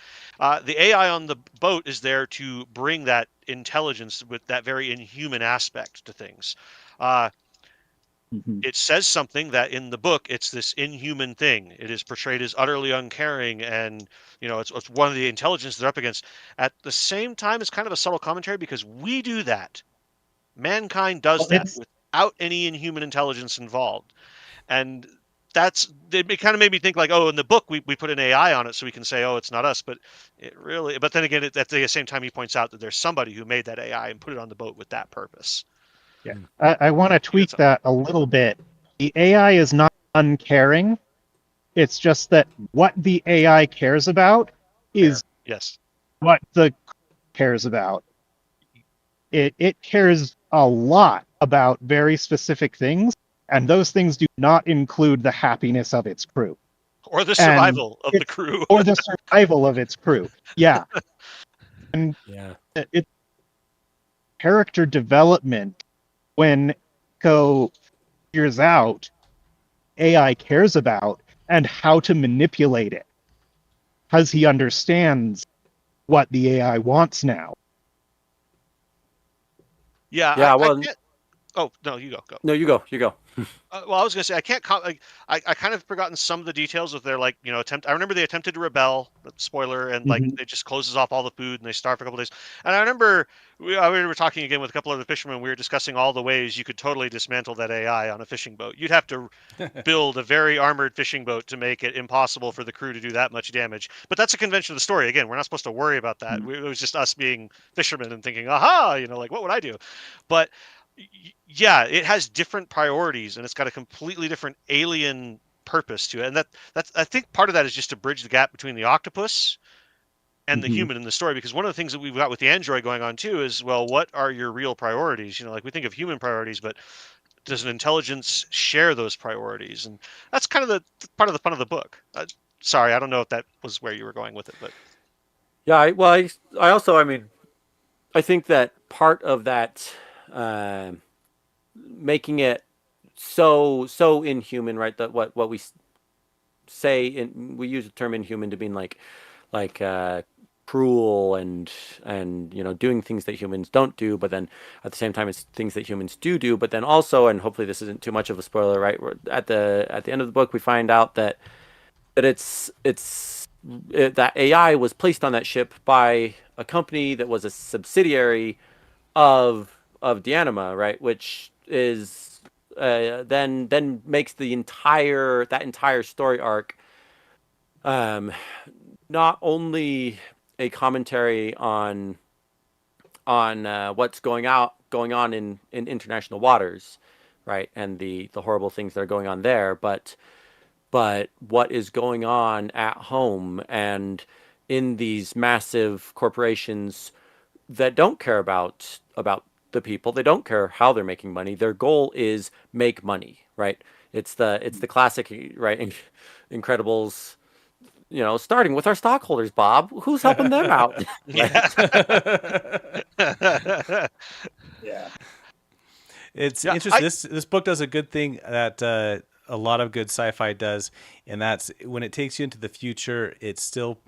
Speaker 3: The AI on the boat is there to bring that intelligence with that very inhuman aspect to things. Uh,
Speaker 4: Mhm.
Speaker 3: it says something that in the book, it's this inhuman thing. It is portrayed as utterly uncaring, and it's one of the intelligence they're up against. At the same time, it's kind of a subtle commentary, because we do that. Mankind does
Speaker 4: Well,
Speaker 3: that without any inhuman intelligence involved. And it kind of made me think like, oh, in the book we put an AI on it so we can say, oh, it's not us, but then again, at the same time he points out that there's somebody who made that AI and put it on the boat with that purpose.
Speaker 4: Yeah. I want to tweak that a little bit. The AI is not uncaring. It's just that what the AI cares about is
Speaker 3: Yes.
Speaker 4: what the cares about. It cares a lot about very specific things, and those things do not include the happiness of its crew.
Speaker 3: Or the
Speaker 4: And
Speaker 3: survival of the crew.
Speaker 4: or the survival of its crew. Yeah. And
Speaker 2: Yeah.
Speaker 4: it character development when Ko figures out AI cares about and how to manipulate it, because he understands what the AI wants now.
Speaker 3: Yeah,
Speaker 2: Yeah.
Speaker 3: I
Speaker 2: Well,
Speaker 3: can't. Oh no, you go.
Speaker 2: no, you go. You go.
Speaker 3: Well, I was gonna say I can't. I kind of forgotten some of the details of their attempt. I remember they attempted to rebel. Spoiler, and
Speaker 4: Mhm.
Speaker 3: it just closes off all the food and they starve for a couple days. And I remember we were talking again with a couple of the fishermen. We were discussing all the ways you could totally dismantle that AI on a fishing boat. You'd have to build a very armored fishing boat to make it impossible for the crew to do that much damage. But that's a convention of the story. Again, we're not supposed to worry about that. It was just us being fishermen and thinking, aha, like what would I do? But yeah, it has different priorities and it's got a completely different alien purpose to it. And that's I think part of that is just to bridge the gap between the octopus and the
Speaker 4: Mhm.
Speaker 3: human in the story, because one of the things that we've got with the android going on too is, well, what are your real priorities? Like we think of human priorities, but does an intelligence share those priorities? And that's kind of the part of the fun of the book. Sorry, I don't know if that was where you were going with it, but
Speaker 2: Yeah. I also, I mean, I think that part of that, making it so inhuman, right? That what we say, we use the term inhuman to mean like cruel and doing things that humans don't do, but then at the same time it's things that humans do. But then also, and hopefully this isn't too much of a spoiler, right? At the end of the book, we find out that that AI was placed on that ship by a company that was a subsidiary of Deanima, right? Which is then makes that entire story arc, um, not only a commentary on what's going on in international waters, right, and the horrible things that are going on there, but what is going on at home and in these massive corporations that don't care about the people. They don't care how they're making money. Their goal is make money, right? It's the classic, right? Incredibles, starting with our stockholders, Bob. Who's helping them out? Right?
Speaker 4: Yeah.
Speaker 1: It's
Speaker 3: yeah,
Speaker 1: interesting. This book does a good thing that a lot of good sci-fi does, and that's when it takes you into the future. It's still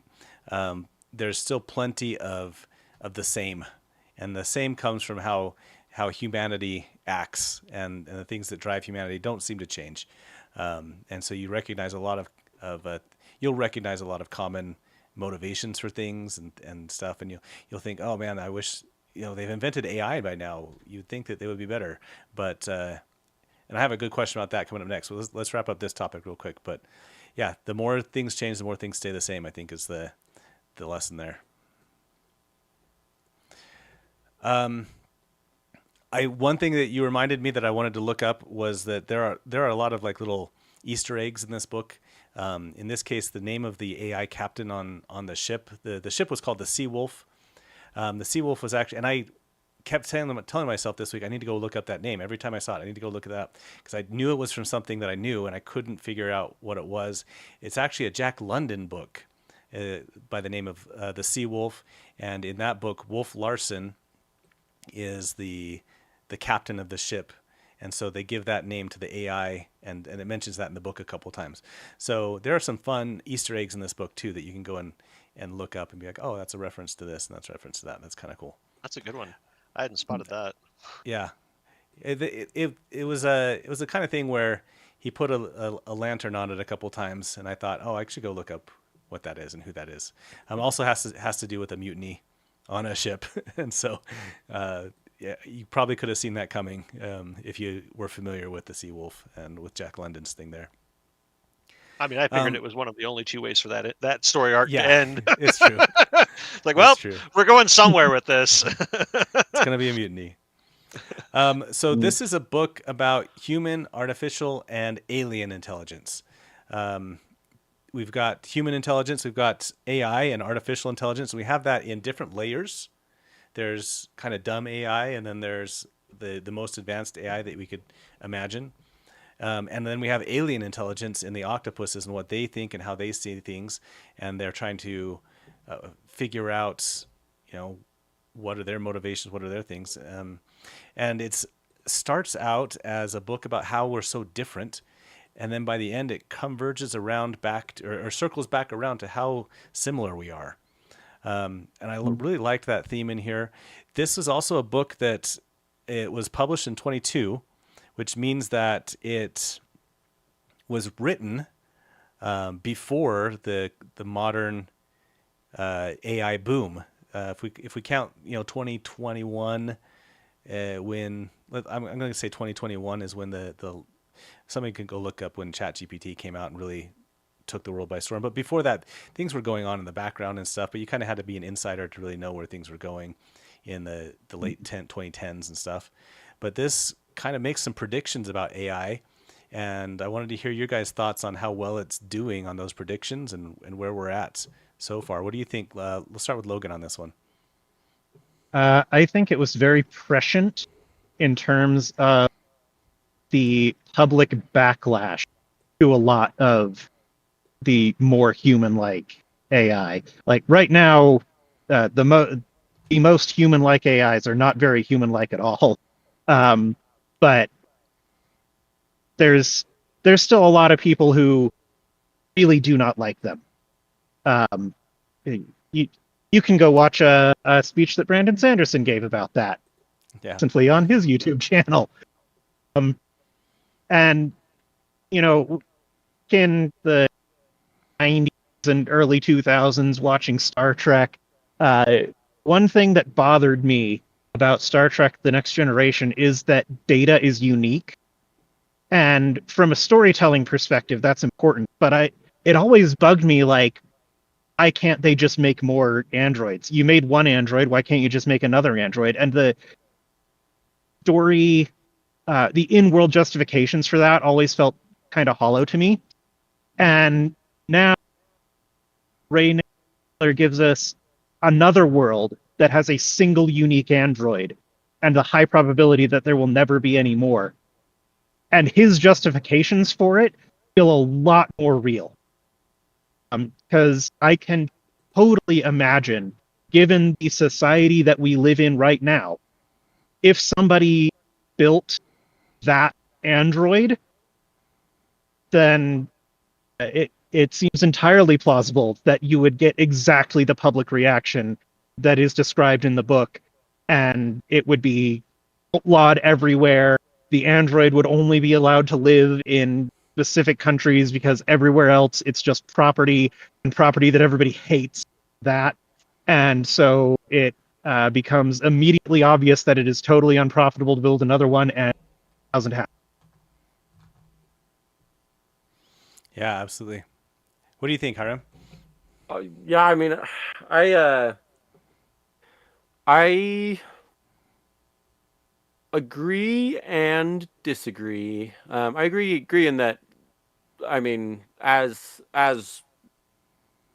Speaker 1: there's still plenty of the same, and the same comes from how humanity acts, and the things that drive humanity don't seem to change. And so you recognize a lot of you'll recognize a lot of common motivations for things and stuff, and you'll think, oh man, I wish they've invented AI by now. You'd think that they would be better, but and I have a good question about that coming up next. So let's wrap up this topic real quick. But yeah, the more things change, the more things stay the same, I think is the lesson there. One thing that you reminded me that I wanted to look up was that there are a lot of like little Easter eggs in this book. In this case, the name of the AI captain on the ship, the ship was called the Sea Wolf. The Sea Wolf was actually, and I kept telling myself this week, I need to go look up that name. Every time I saw it, I need to go look it up, because I knew it was from something that I knew and I couldn't figure out what it was. It's actually a Jack London book by the name of The Sea Wolf. And in that book, Wolf Larson is the captain of the ship. And so they give that name to the AI, and it mentions that in the book a couple times. So there are some fun Easter eggs in this book too that you can go and look up and be like, oh, that's a reference to this and that's a reference to that. And that's kind of cool.
Speaker 3: that's a good one. I hadn't spotted that.
Speaker 1: Yeah, it was the kind of thing where he put a lantern on it a couple times, and I thought, oh, I should go look up what that is and who that is. Also has to do with a mutiny on a ship, and so yeah, you probably could have seen that coming if you were familiar with the Sea Wolf and with Jack London's thing there.
Speaker 3: I mean, I figured it was one of the only two ways for that story arc to end.
Speaker 1: It's true.
Speaker 3: It's like, well, we're going somewhere with this.
Speaker 1: It's going to be a mutiny. So this is a book about human, artificial, and alien intelligence. We've got human intelligence, we've got AI and artificial intelligence. We have that in different layers. There's kind of dumb AI, and then there's the most advanced AI that we could imagine. And then we have alien intelligence in the octopuses and what they think and how they see things. And they're trying to figure out, what are their motivations, what are their things. And it starts out as a book about how we're so different. And then by the end, it converges around or circles back around to how similar we are. And I really liked that theme in here. This is also a book that it was published in 22, which means that it was written before the modern AI boom. If we count, 2021, when I'm going to say 2021 is when the somebody can go look up when ChatGPT came out and really took the world by storm. But before that, things were going on in the background and stuff. But you kind of had to be an insider to really know where things were going in the late 2010s and stuff. But this kind of makes some predictions about AI. And I wanted to hear your guys' thoughts on how well it's doing on those predictions and where we're at so far. What do you think? Let's start with Logan on this one.
Speaker 4: I think it was very prescient in terms of the public backlash to a lot of the more human-like AI. Like right now, the most human-like AIs are not very human-like at all. But there's still a lot of people who really do not like them. You can go watch a speech that Brandon Sanderson gave about that, simply on his YouTube channel. And in the 90s and early 2000s, watching Star Trek, one thing that bothered me about Star Trek: The Next Generation is that Data is unique. And from a storytelling perspective, that's important. But it always bugged me, like, why can't they just make more androids? You made one android, why can't you just make another android? And the story, the in-world justifications for that always felt kind of hollow to me. And now Ray Nayler gives us another world that has a single unique android and the high probability that there will never be any more. And his justifications for it feel a lot more real. Because I can totally imagine, given the society that we live in right now, if somebody built that android, then it seems entirely plausible that you would get exactly the public reaction that is described in the book, and it would be outlawed everywhere. The android would only be allowed to live in specific countries because everywhere else it's just property, and property that everybody hates that. And so it becomes immediately obvious that it is totally unprofitable to build another one, and it doesn't happen.
Speaker 1: Yeah, absolutely. What do you think, Hiram?
Speaker 2: Yeah, I mean, I agree and disagree. I agree in that. I mean, as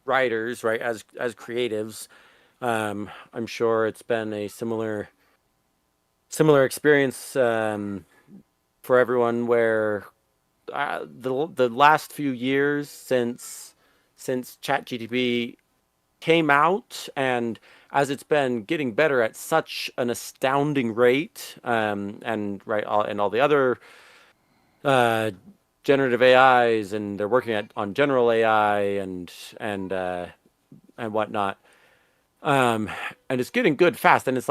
Speaker 2: writers, right? As creatives, I'm sure it's been a similar experience for everyone, where the last few years since ChatGPT came out, and as it's been getting better at such an astounding rate, and all the other generative AIs, and they're working on general AI and whatnot, and it's getting good fast. And it's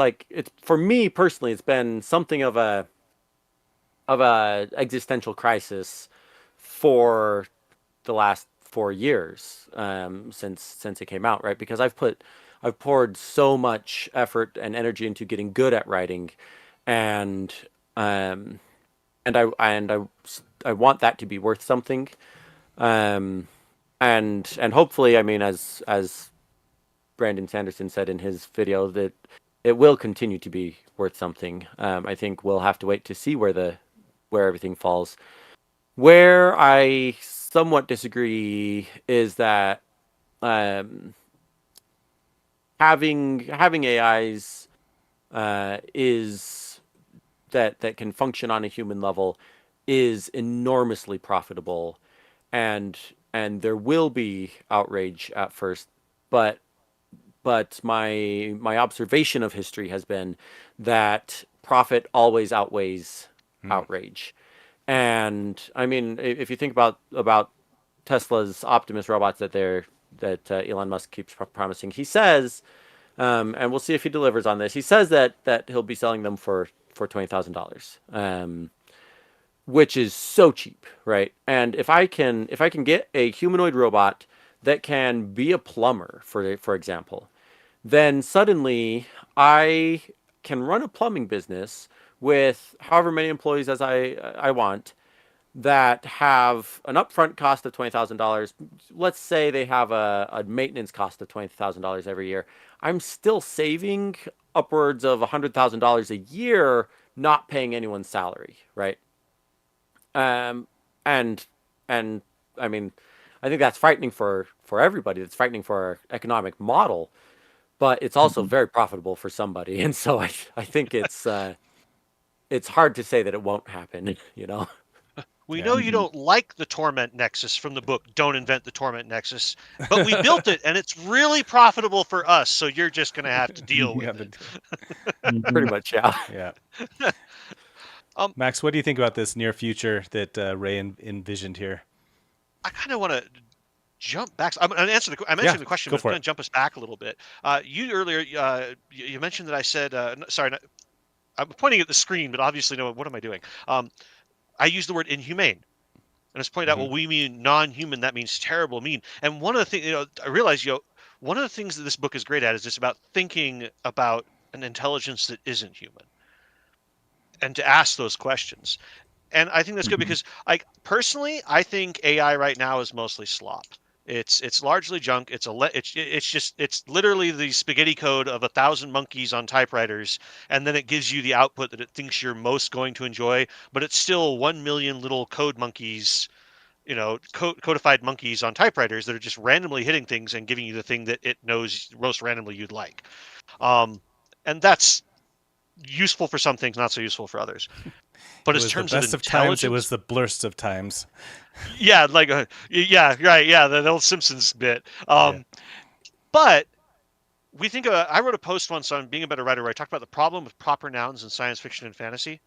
Speaker 2: for me personally, it's been something of a existential crisis for the last 4 years, since it came out, right? Because I've poured so much effort and energy into getting good at writing, and I want that to be worth something. And hopefully, I mean, as Brandon Sanderson said in his video, that it will continue to be worth something. I think we'll have to wait to see where everything falls. Where I somewhat disagree is that um, having AIs is that can function on a human level is enormously profitable, and there will be outrage at first, but my observation of history has been that profit always outweighs outrage. And I mean, if you think about Tesla's Optimus robots that Elon Musk keeps promising, he says, and we'll see if he delivers on this. He says that he'll be selling them for $20,000, which is so cheap, right? And if I can get a humanoid robot that can be a plumber, for example, then suddenly I can run a plumbing business with however many employees as I want, that have an upfront cost of $20,000. Let's say they have a maintenance cost of $20,000 every year. I'm still saving upwards of $100,000 a year, not paying anyone's salary, right? Um, and and I mean, I think that's frightening for everybody. It's frightening for our economic model, but it's also
Speaker 4: Mhm.
Speaker 2: very profitable for somebody. And so I think it's hard to say that it won't happen, you know.
Speaker 3: We
Speaker 1: Yeah.
Speaker 3: know you
Speaker 4: Mhm.
Speaker 3: don't like the Torment Nexus from the book Don't Invent the Torment Nexus, but we built it and it's really profitable for us, so you're just going to have to deal
Speaker 1: You
Speaker 3: with
Speaker 1: have to
Speaker 3: it.
Speaker 1: do
Speaker 2: Pretty
Speaker 4: Mhm.
Speaker 2: much, yeah.
Speaker 1: Yeah.
Speaker 3: Um,
Speaker 1: Max, what do you think about this near future that Ray envisioned here?
Speaker 3: I kind of want to jump back. I'm
Speaker 1: Yeah,
Speaker 3: answering the question,
Speaker 1: go
Speaker 3: but it's
Speaker 1: for
Speaker 3: going
Speaker 1: it.
Speaker 3: to jump us back a little bit. You earlier, you mentioned that I said, sorry, I'm pointing at the screen, but obviously, no, what am I doing? I used the word inhumane. And it's pointed out,
Speaker 1: Hmm.
Speaker 3: well, we mean non-human. That means terrible, mean. And one of the things, I realize, one of the things that this book is great at is just about thinking about an intelligence that isn't human and to ask those questions. And I think that's good
Speaker 4: Mhm.
Speaker 3: because, like, personally, I think AI right now is mostly slop. It's largely junk. It's literally the spaghetti code of 1,000 monkeys on typewriters, and then it gives you the output that it thinks you're most going to enjoy. But it's still 1 million little code monkeys, codified monkeys on typewriters that are just randomly hitting things and giving you the thing that it knows most randomly you'd like. Um, and that's useful for some things, not so useful for others. But
Speaker 1: It
Speaker 3: in
Speaker 1: was the
Speaker 3: terms of
Speaker 1: best of times. It
Speaker 3: intelligence,
Speaker 1: was the blurst of times.
Speaker 3: yeah, like, yeah, right, yeah, the old Simpsons bit.
Speaker 1: Yeah.
Speaker 3: But I wrote a post once on being a better writer where I talked about the problem with proper nouns in science fiction and fantasy.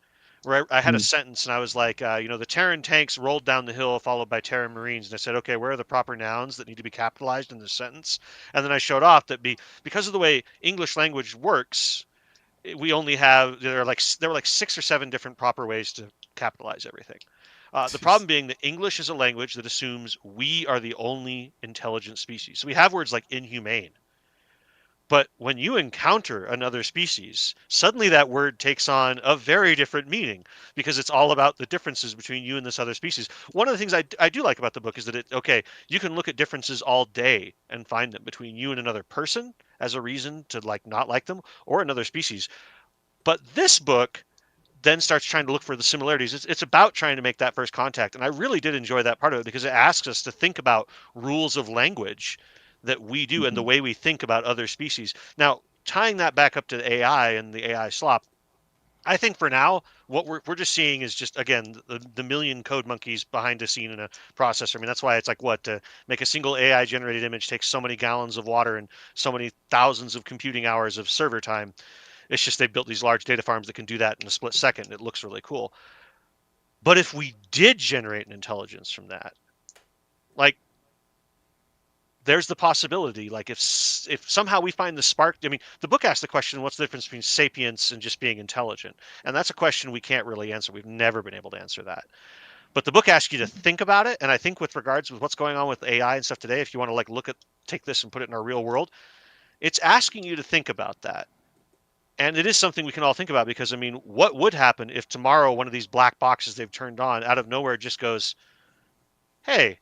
Speaker 3: Where I had a
Speaker 4: Mhm.
Speaker 3: sentence and I was like, the Terran tanks rolled down the hill followed by Terran Marines. And I said, okay, where are the proper nouns that need to be capitalized in this sentence? And then I showed off that because of the way English language works, we only have, there were like 6 or 7 different proper ways to capitalize everything. The
Speaker 1: Jeez.
Speaker 3: problem being that English is a language that assumes we are the only intelligent species. So we have words like inhumane. But when you encounter another species, suddenly that word takes on a very different meaning because it's all about the differences between you and this other species. One of the things I do like about the book is that you can look at differences all day and find them between you and another person as a reason to like not like them or another species. But this book then starts trying to look for the similarities. It's about trying to make that first contact. And I really did enjoy that part of it because it asks us to think about rules of language that we do and the
Speaker 4: Mhm.
Speaker 3: way we think about other species. Now, tying that back up to AI and the AI slop, I think for now, what we're just seeing is just, again, the million code monkeys behind a scene in a processor. I mean, that's why it's like what to make a single AI generated image takes so many gallons of water and so many thousands of computing hours of server time. It's just they built these large data farms that can do that in a split second. And it looks really cool. But if we did generate an intelligence from that, like there's the possibility, like if somehow we find the spark. I mean, the book asks the question, what's the difference between sapience and just being intelligent? And that's a question we can't really answer. We've never been able to answer that. But the book asks you to think about it. And I think with regards with what's going on with AI and stuff today, if you want to like take this and put it in our real world, it's asking you to think about that. And it is something we can all think about because, I mean, what would happen if tomorrow one of these black boxes they've turned on out of nowhere just goes, hey,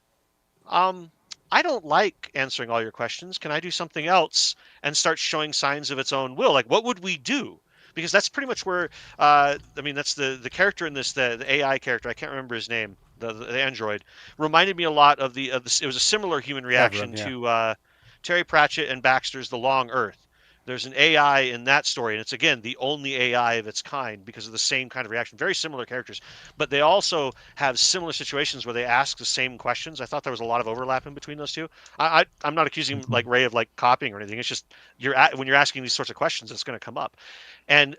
Speaker 3: I don't like answering all your questions. Can I do something else and start showing signs of its own will? Like, what would we do? Because that's pretty much where, I mean, that's the character in this, the AI character. I can't remember his name. The android reminded me a lot of the. It was a similar human reaction
Speaker 1: yeah.
Speaker 3: to Terry Pratchett and Baxter's The Long Earth. There's an AI in that story, and it's again the only AI of its kind because of the same kind of reaction. Very similar characters, but they also have similar situations where they ask the same questions. I thought there was a lot of overlap in between those two. I'm not accusing like Ray of like copying or anything. It's just when you're asking these sorts of questions, it's going to come up, and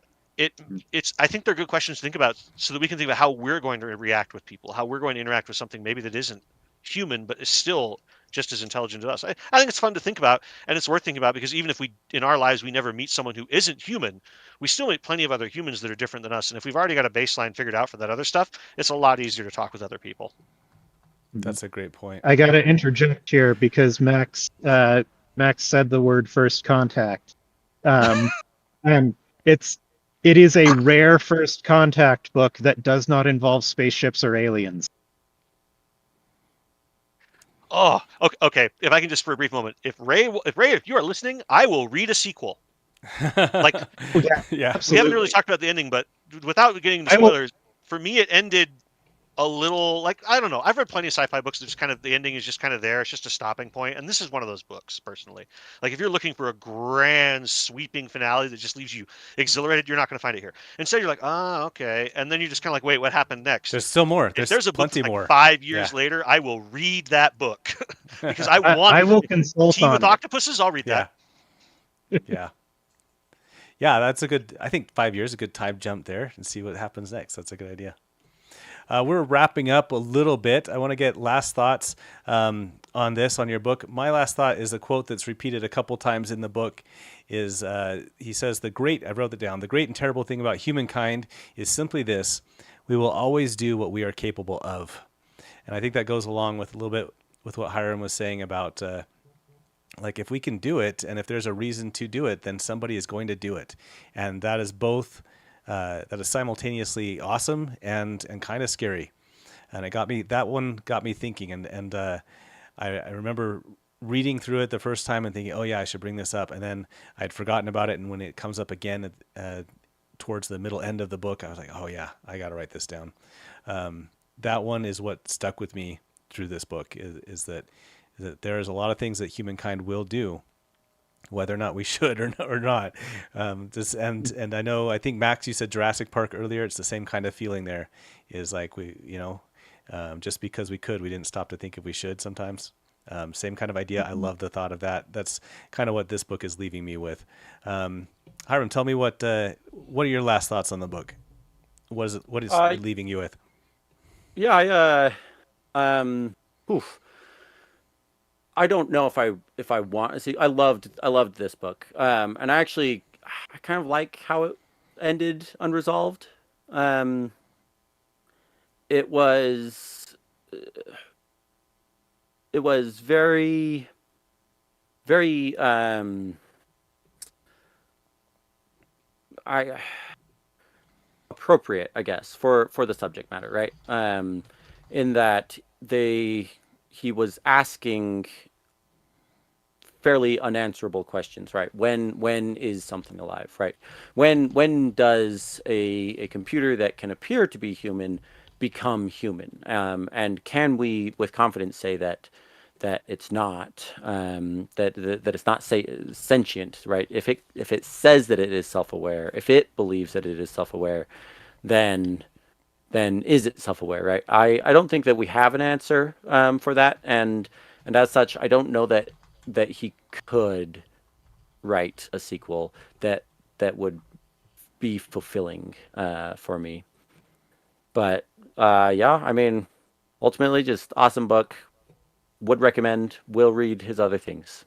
Speaker 3: it's I think they're good questions to think about so that we can think about how we're going to react with people, how we're going to interact with something maybe that isn't human but is still just as intelligent as us. I think it's fun to think about, and it's worth thinking about because even if we in our lives we never meet someone who isn't human, we still meet plenty of other humans that are different than us. And if we've already got a baseline figured out for that other stuff, it's a lot easier to talk with other people.
Speaker 1: That's a great point.
Speaker 4: I got to interject here because Max said the word first contact, and it is a rare first contact book that does not involve spaceships or aliens.
Speaker 3: Oh, okay. If I can just for a brief moment, if Ray, if you are listening, I will read a sequel. Like,
Speaker 1: Yeah.
Speaker 3: we haven't really talked about the ending, but without getting into spoilers, for me it ended a little like I don't know. I've read plenty of sci-fi books that just kind of the ending is just kind of there. It's just a stopping point, and this is one of those books personally. Like if you're looking for a grand sweeping finale that just leaves you exhilarated, you're not going to find it here. Instead, you're like, oh, okay, and then you're just kind of like, wait, what happened next?
Speaker 1: There's still more.
Speaker 3: If there's a book
Speaker 1: plenty
Speaker 3: like
Speaker 1: more.
Speaker 3: 5 years later, I will read that book because I want.
Speaker 4: I will consult
Speaker 3: Tea
Speaker 4: on
Speaker 3: with
Speaker 4: it.
Speaker 3: Octopuses. I'll read that.
Speaker 1: Yeah. Yeah, that's a good. I think 5 years is a good time jump there and see what happens next. That's a good idea. We're wrapping up a little bit. I want to get last thoughts on this, on your book. My last thought is a quote that's repeated a couple times in the book. Is he says, I wrote it down, the great and terrible thing about humankind is simply this: we will always do what we are capable of. And I think that goes along with a little bit with what Hiram was saying about like if we can do it and if there's a reason to do it, then somebody is going to do it. And that is both that is simultaneously awesome and kind of scary. And that one got me thinking. And I remember reading through it the first time and thinking, oh yeah, I should bring this up. And then I'd forgotten about it. And when it comes up again towards the middle end of the book, I was like, oh yeah, I got to write this down. That one is what stuck with me through this book is that there is a lot of things that humankind will do, whether or not we should or not. And I think Max, you said Jurassic Park earlier. It's the same kind of feeling there. Is like just because we could, we didn't stop to think if we should sometimes. Same kind of idea. I love the thought of that. That's kind of what this book is leaving me with. Hiram, tell me what are your last thoughts on the book? What is it leaving you with?
Speaker 2: Yeah, I don't know if I want to see. I loved this book, and I kind of like how it ended unresolved. It was very very appropriate, I guess, for the subject matter, right? In that he was asking fairly unanswerable questions, right? When is something alive, right? When does a computer that can appear to be human become human? And can we with confidence say that it's not that it's not sentient, right? If it says that it is self-aware, if it believes that it is self-aware, then is it self-aware, right? I don't think that we have an answer for that, and as such, I don't know that he could write a sequel that would be fulfilling for me. But yeah, I mean, ultimately, just awesome book. Would recommend. Will read his other things.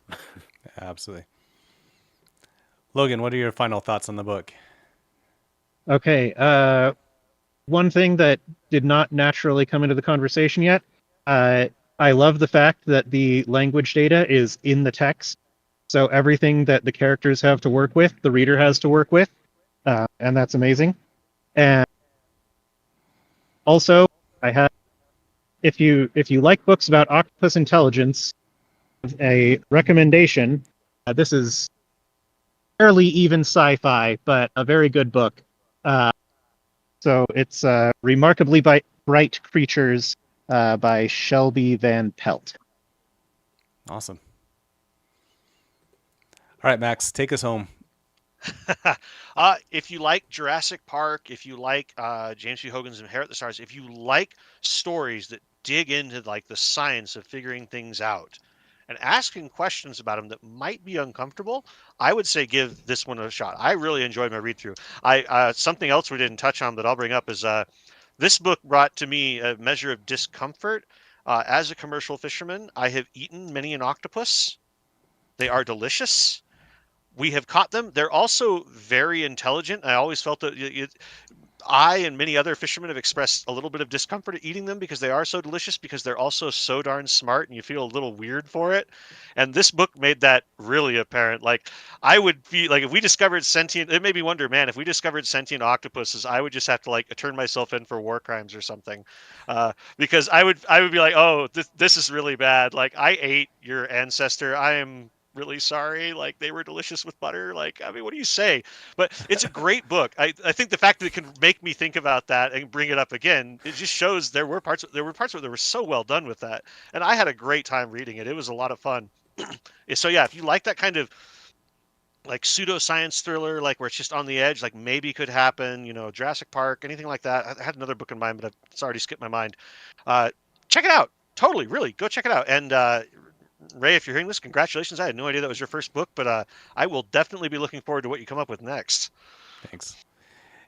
Speaker 1: Absolutely. Logan, what are your final thoughts on the book?
Speaker 4: Okay. One thing that did not naturally come into the conversation yet, I love the fact that the language data is in the text. So everything that the characters have to work with, the reader has to work with. And that's amazing. And also, I have if you like books about octopus intelligence, a recommendation. This is fairly even sci-fi, but a very good book. So it's Remarkably Bright Creatures by Shelby Van Pelt.
Speaker 1: Awesome. All right, Max, take us home.
Speaker 3: If you like Jurassic Park, if you like James B. Hogan's Inherit the Stars, if you like stories that dig into like the science of figuring things out and asking questions about them that might be uncomfortable, I would say give this one a shot. I really enjoyed my read through. Something else we didn't touch on that I'll bring up is this book brought to me a measure of discomfort. As a commercial fisherman, I have eaten many an octopus. They are delicious. We have caught them. They're also very intelligent. I always felt that I and many other fishermen have expressed a little bit of discomfort at eating them because they are so delicious, because they're also so darn smart and you feel a little weird for it. And this book made that really apparent. Like I would be like, if we discovered sentient, it made me wonder, man, if we discovered sentient octopuses, I would just have to like turn myself in for war crimes or something. Because I would be like, oh, this is really bad. Like I ate your ancestor. I am really sorry. Like they were delicious with butter. Like, I mean, what do you say? But it's a great book. I think the fact that it can make me think about that and bring it up again, it just shows there were parts where they were so well done with that. And I had a great time reading it. It was a lot of fun. So yeah, if you like that kind of like pseudoscience thriller, like where it's just on the edge, like maybe could happen, Jurassic Park, anything like that. I had another book in mind, but it's already skipped my mind. Check it out. Totally, really, go check it out. And Ray, if you're hearing this, congratulations. I had no idea that was your first book, but I will definitely be looking forward to what you come up with next.
Speaker 1: Thanks.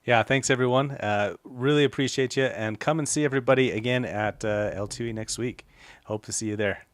Speaker 1: Yeah, thanks everyone. Really appreciate you, and come and see everybody again at LTUE next week. Hope to see you there.